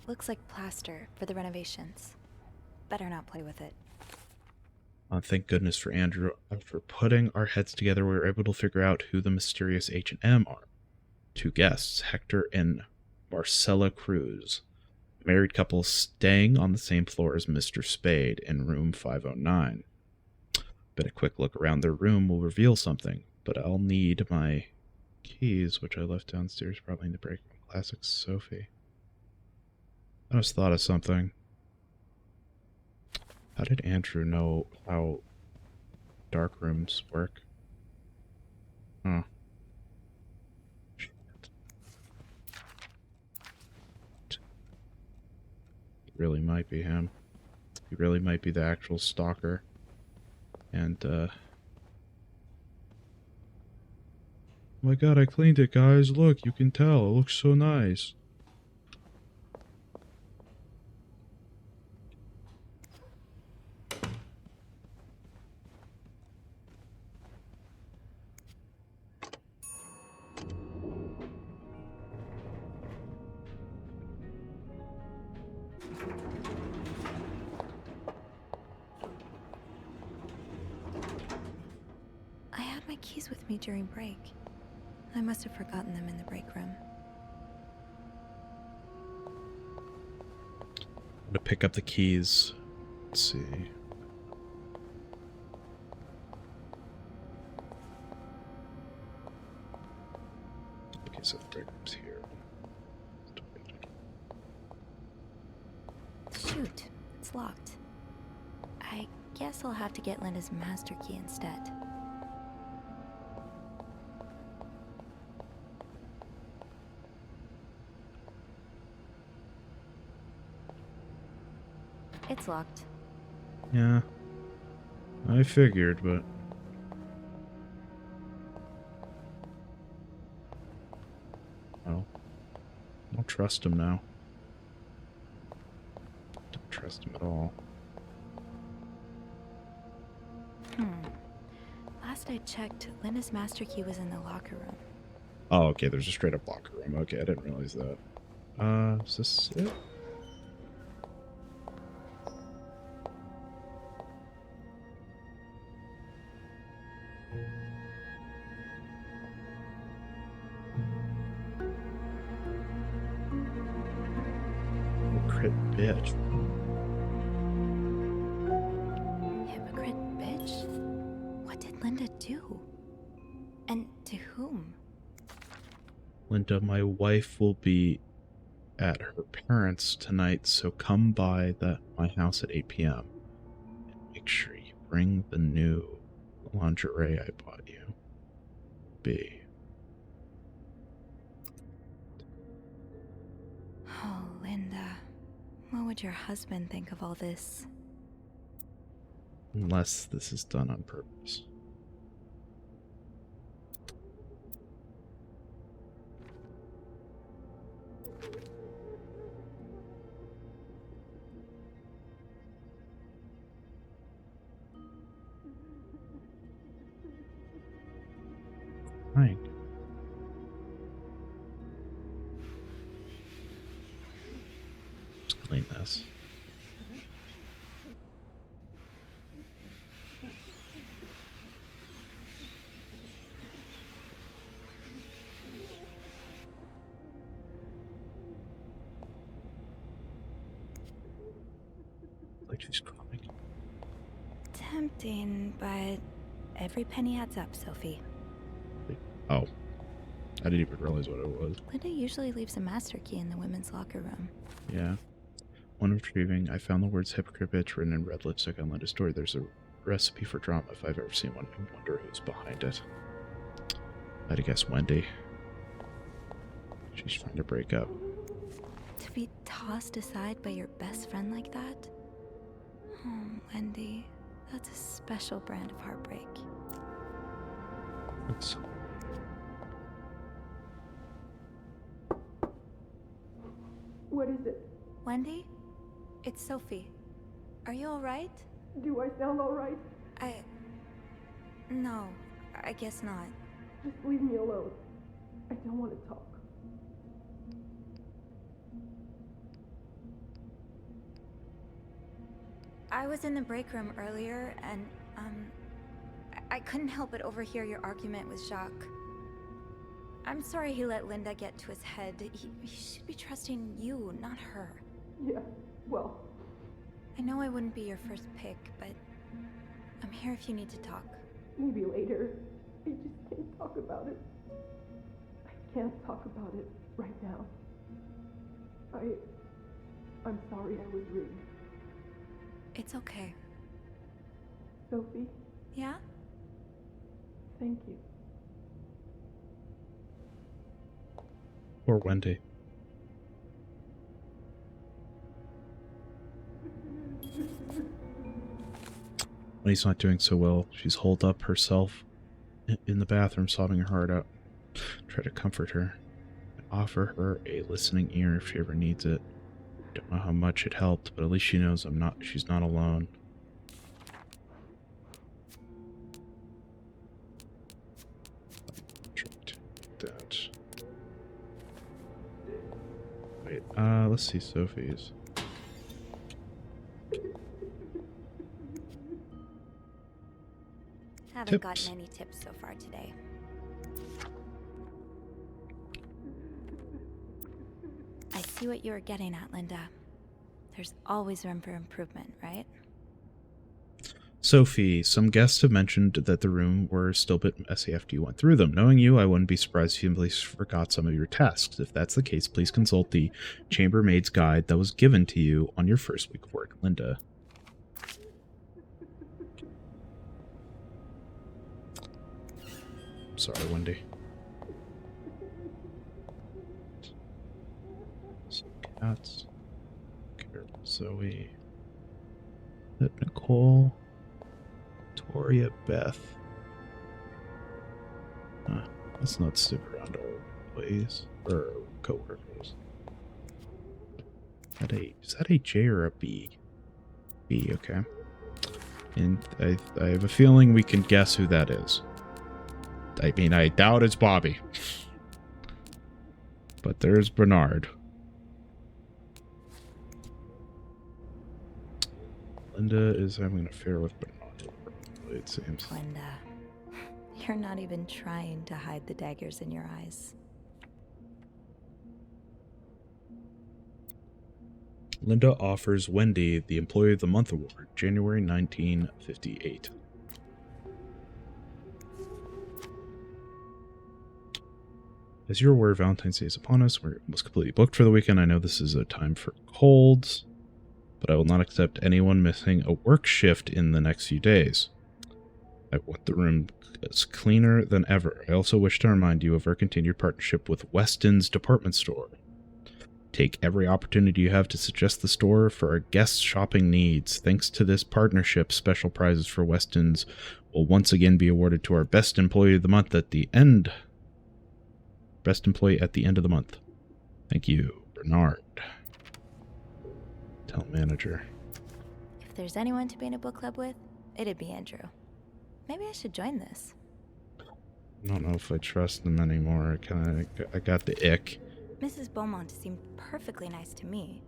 Looks like plaster for the renovations. Better not play with it. Thank goodness for Andrew. After putting our heads together, we were able to figure out who the mysterious H&M are. 2 guests, Hector and Marcella Cruz. Married couple staying on the same floor as Mr. Spade in room 509. Bet a quick look around their room will reveal something, but I'll need my keys, which I left downstairs, probably in the break room. Classic Sophie. I just thought of something. How did Andrew know how dark rooms work? Huh. It really might be him. He really might be the actual stalker. And, oh my god, I cleaned it, guys. Look, you can tell. It looks so nice. I had my keys with me during break. I must have forgotten them in the break room. I'm gonna pick up the keys. Let's see. Okay, so the break room's here. Shoot, it's locked. I guess I'll have to get Linda's master key instead. It's locked. Yeah. I figured, but... Oh. I don't trust him now. Don't trust him at all. Last I checked, Linda's master key was in the locker room. Oh, okay, there's a straight up locker room. Okay, I didn't realize that. Is this it? Hypocrite bitch. Hypocrite bitch? What did Linda do? And to whom? Linda, my wife will be at her parents' tonight, so come by my house at 8 p.m. and make sure you bring the new lingerie I bought you. B. Oh, Linda. What would your husband think of all this? Unless this is done on purpose. Fine. Just clean this. Like she's crying. Tempting, but every penny adds up, Sophie. Oh. I didn't even realize what it was. Linda usually leaves a master key in the women's locker room. Yeah. When retrieving, I found the words hypocrite bitch written in red lipstick on Linda's door. There's a recipe for drama if I've ever seen one. I wonder who's behind it. I'd guess Wendy. She's trying to break up. To be tossed aside by your best friend like that? Oh, Wendy. That's a special brand of heartbreak. It's... What is it? Wendy? It's Sophie. Are you alright? Do I sound alright? No, I guess not. Just leave me alone. I don't want to talk. I was in the break room earlier, and, I couldn't help but overhear your argument with Jacques. I'm sorry he let Linda get to his head. He should be trusting you, not her. Yeah, well, I know I wouldn't be your first pick, but I'm here if you need to talk. maybe later. I just can't talk about it. I can't talk about it right now. I'm sorry I was rude. It's okay. Sophie, Yeah? thank you. Or Wendy. Wendy's not doing so well. She's holed up herself in the bathroom, sobbing her heart out. Try to comfort her. Offer her a listening ear if she ever needs it. Don't know how much it helped, but at least she knows she's not alone. That. Wait, let's see Sophie's. Haven't gotten any tips so far today. I see what you were getting at, Linda. There's always room for improvement, right? Sophie, some guests have mentioned that the room were still a bit messy after you went through them. Knowing you, I wouldn't be surprised if you simply forgot some of your tasks. If that's the case, please consult the chambermaid's guide that was given to you on your first week of work, Linda. Sorry, Wendy. Some cats. Carol, Zoe. Nicole. Victoria, Beth. Let's not stick around our employees or co-workers. Is that a J or a B? B, okay. And I have a feeling we can guess who that is. I mean, I doubt it's Bobby. But there's Bernard. Linda is having an affair with Bernard, it seems. Linda, you're not even trying to hide the daggers in your eyes. Linda offers Wendy the Employee of the Month Award, January 1958. As you're aware, Valentine's Day is upon us. We're almost completely booked for the weekend. I know this is a time for colds, but I will not accept anyone missing a work shift in the next few days. I want the room as cleaner than ever. I also wish to remind you of our continued partnership with Weston's department store. Take every opportunity you have to suggest the store for our guests' shopping needs. Thanks to this partnership, special prizes for Weston's will once again be awarded to our best employee of the month at the end. Best employee at the end of the month. Thank you, Bernard. Tell manager. If there's anyone to be in a book club with, it'd be Andrew. Maybe I should join this. I don't know if I trust them anymore. I got the ick. Mrs. Beaumont seemed perfectly nice to me.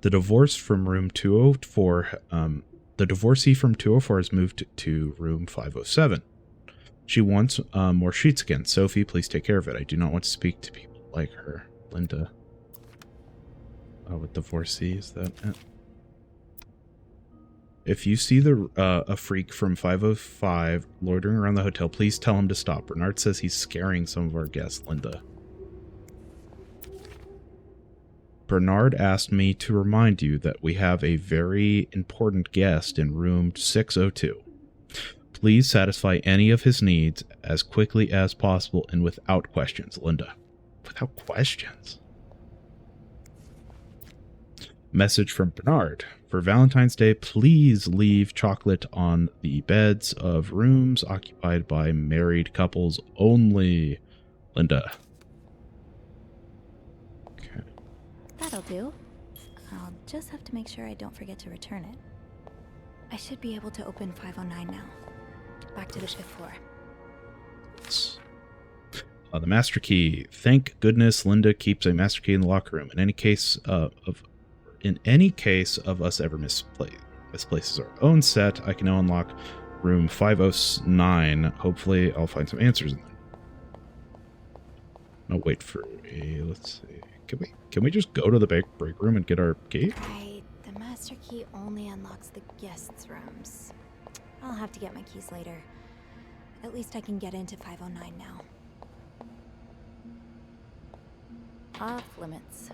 The divorce from room 204, the divorcee from 204 has moved to room 507. She wants more sheets again. Sophie, please take care of it. I do not want to speak to people like her. Linda. Oh, with divorcee, is that it? If you see a freak from 505 loitering around the hotel, please tell him to stop. Bernard says he's scaring some of our guests, Linda. Bernard asked me to remind you that we have a very important guest in room 602. Please satisfy any of his needs as quickly as possible and without questions, Linda. Without questions? Message from Bernard. For Valentine's Day, please leave chocolate on the beds of rooms occupied by married couples only. Linda. Okay. That'll do. I'll just have to make sure I don't forget to return it. I should be able to open 509 now. Back to the 5th floor. The master key. Thank goodness Linda keeps a master key in the locker room. In any case of us ever misplaces our own set, I can now unlock room 509. Hopefully, I'll find some answers in there. I'll wait for let's see, Can we just go to the break room and get our key? Right. The master key only unlocks the guests' rooms. I'll have to get my keys later. At least I can get into 509 now. Off limits.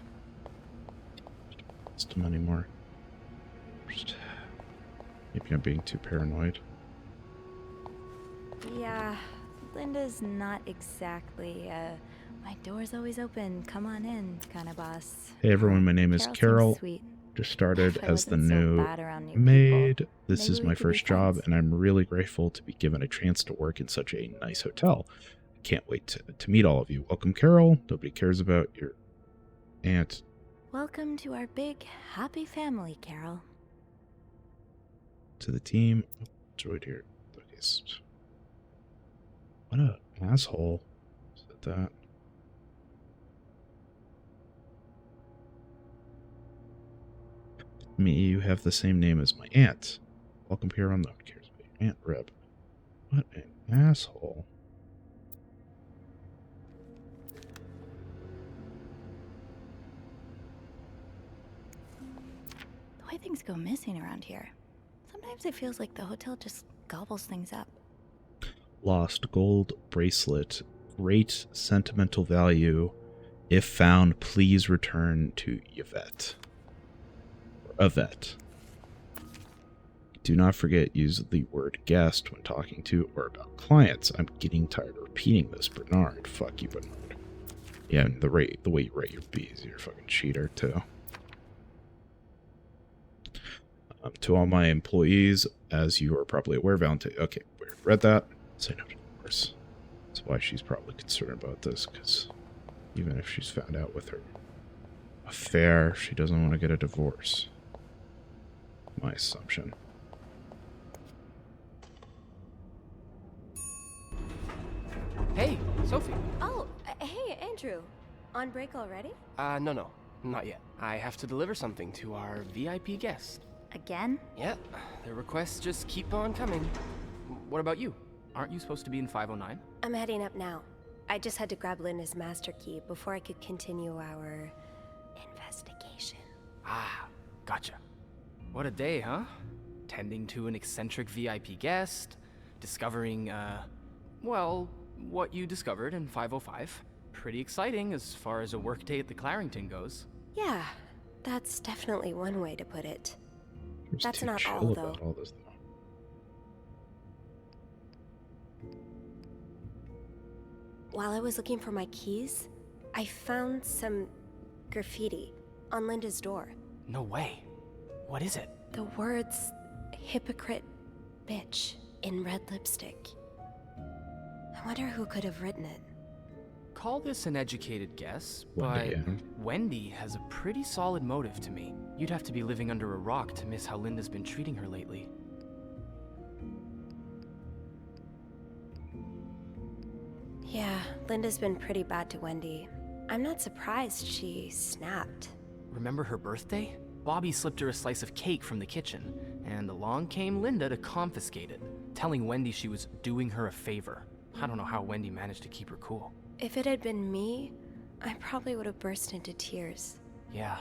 Just too many more. Maybe I'm being too paranoid. Yeah, Linda's not exactly, my door's always open, come on in kind of boss. Hey everyone, my name is Carol. Sweet. Just started If I as the wasn't so new bad around new maid. people, This maybe is we my could be first job, friends. and I'm really grateful to be given a chance to work in such a nice hotel. I can't wait to meet all of you. Welcome, Carol. Nobody cares about your aunt. Welcome to our big, happy family, Carol. To the team. Oh, droid here. Okay, what a asshole. Said that. Me, you have the same name as my aunt. Welcome here. No one cares about your aunt, Reb. What an asshole. The way things go missing around here, sometimes it feels like the hotel just gobbles things up. Lost gold bracelet. Great sentimental value. If found, please return to Yvette. Or Yvette. Do not forget, use the word guest when talking to or about clients. I'm getting tired of repeating this, Bernard. Fuck you, Bernard. Yeah, and the way you rate your B's, you're a fucking cheater, too. To all my employees, as you are probably aware, Valentine. Okay, we read that. Say no to divorce. That's why she's probably concerned about this, because even if she's found out with her affair, she doesn't want to get a divorce. My assumption. Hey, Sophie. Oh, hey, Andrew. On break already? No, not yet. I have to deliver something to our VIP guest. Again? Yeah, the requests just keep on coming. What about you? Aren't you supposed to be in 509? I'm heading up now. I just had to grab Linda's master key before I could continue our investigation. Ah, gotcha. What a day, huh? Tending to an eccentric VIP guest, discovering, well, what you discovered in 505. Pretty exciting as far as a workday at the Clarington goes. Yeah, that's definitely one way to put it. Who's That's too not chill all, about though. all this, While I was looking for my keys, I found some graffiti on Linda's door. No way. What is it? The words hypocrite bitch in red lipstick. I wonder who could have written it. Call this an educated guess, Wendy, but yeah. Wendy has a pretty solid motive to me. You'd have to be living under a rock to miss how Linda's been treating her lately. Yeah, Linda's been pretty bad to Wendy. I'm not surprised she snapped. Remember her birthday? Bobby slipped her a slice of cake from the kitchen, and along came Linda to confiscate it, telling Wendy she was doing her a favor. I don't know how Wendy managed to keep her cool. If it had been me, I probably would have burst into tears. Yeah,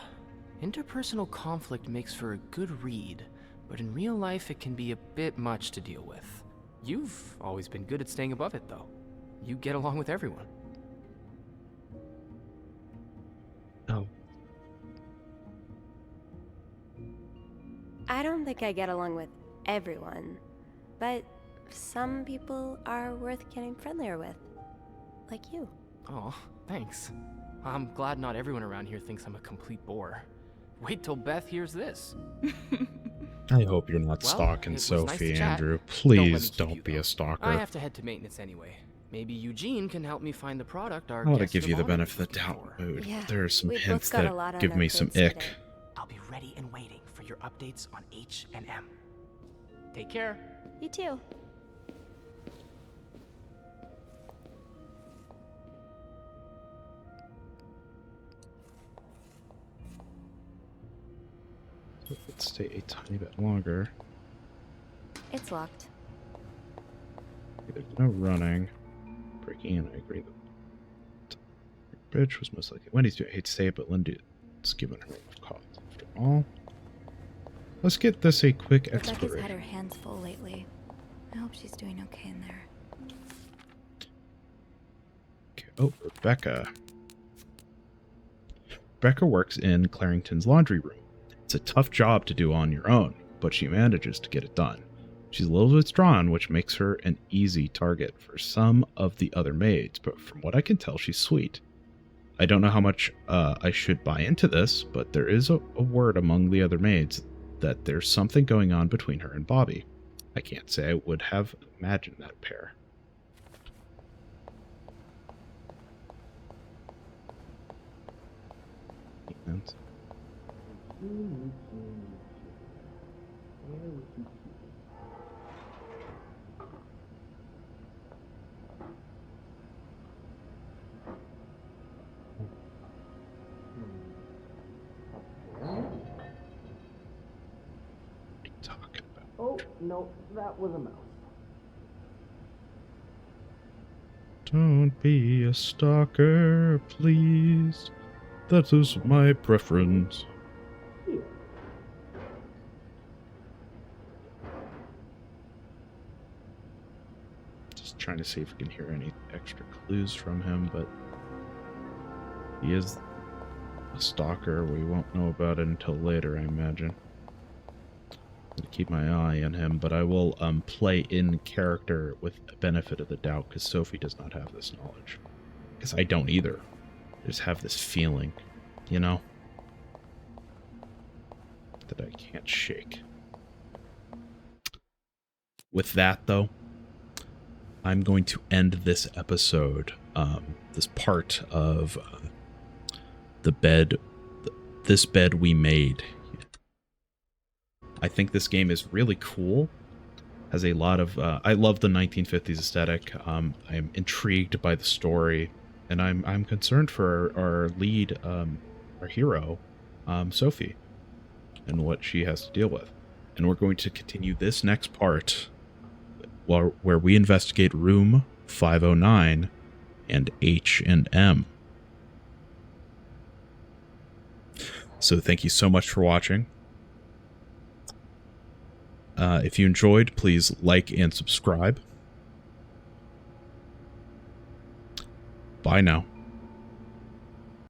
interpersonal conflict makes for a good read, but in real life it can be a bit much to deal with. You've always been good at staying above it, though. You get along with everyone. Oh. I don't think I get along with everyone, but some people are worth getting friendlier with. Like you. Oh, thanks. I'm glad not everyone around here thinks I'm a complete bore. Wait till Beth hears this. I hope you're not Well, stalking it was nice Sophie, to chat. Andrew. Don't let Please me keep don't you, be though. a stalker. I have to head to maintenance anyway. Maybe Eugene can help me find the product our I want to guest give of you the honor benefit of the is looking doubt, for. mood. Yeah, There are some we both hints got a that lot on give our me some plates ick. today. I'll be ready and waiting for your updates on H&M. Take care. You too. Let's stay a tiny bit longer. It's locked. There's no running. Breaking in, I agree. Bridge was most likely Wendy's doing. I hate to say it, but Linda's given her a cause after all. Let's get this a quick Rebecca's exploration. had her hands full lately. I hope she's doing okay in there. Okay. Oh, Rebecca. Rebecca works in Clarington's laundry room. It's a tough job to do on your own, but she manages to get it done. She's a little withdrawn, which makes her an easy target for some of the other maids, but from what I can tell, she's sweet. I don't know how much I should buy into this, but there is a word among the other maids that there's something going on between her and Bobby. I can't say I would have imagined that pair. And Oh, no, that was a mouse. don't be a stalker, please. That is my preference. Here. Just trying to see if we can hear any extra clues from him, but he is a stalker. We won't know about it until later, I imagine. I'm gonna keep my eye on him, but I will play in character with the benefit of the doubt, because Sophie does not have this knowledge. Because I don't either. I just have this feeling, you know, that I can't shake. With that, though, I'm going to end this episode, this part of this bed we made. I think this game is really cool. Has a lot of I love the 1950s aesthetic. I'm intrigued by the story, and I'm concerned for our lead, our hero, Sophie, and what she has to deal with. And we're going to continue this next part, where we investigate room 509 and H&M. So thank you so much for watching. If you enjoyed, please like and subscribe. Bye now.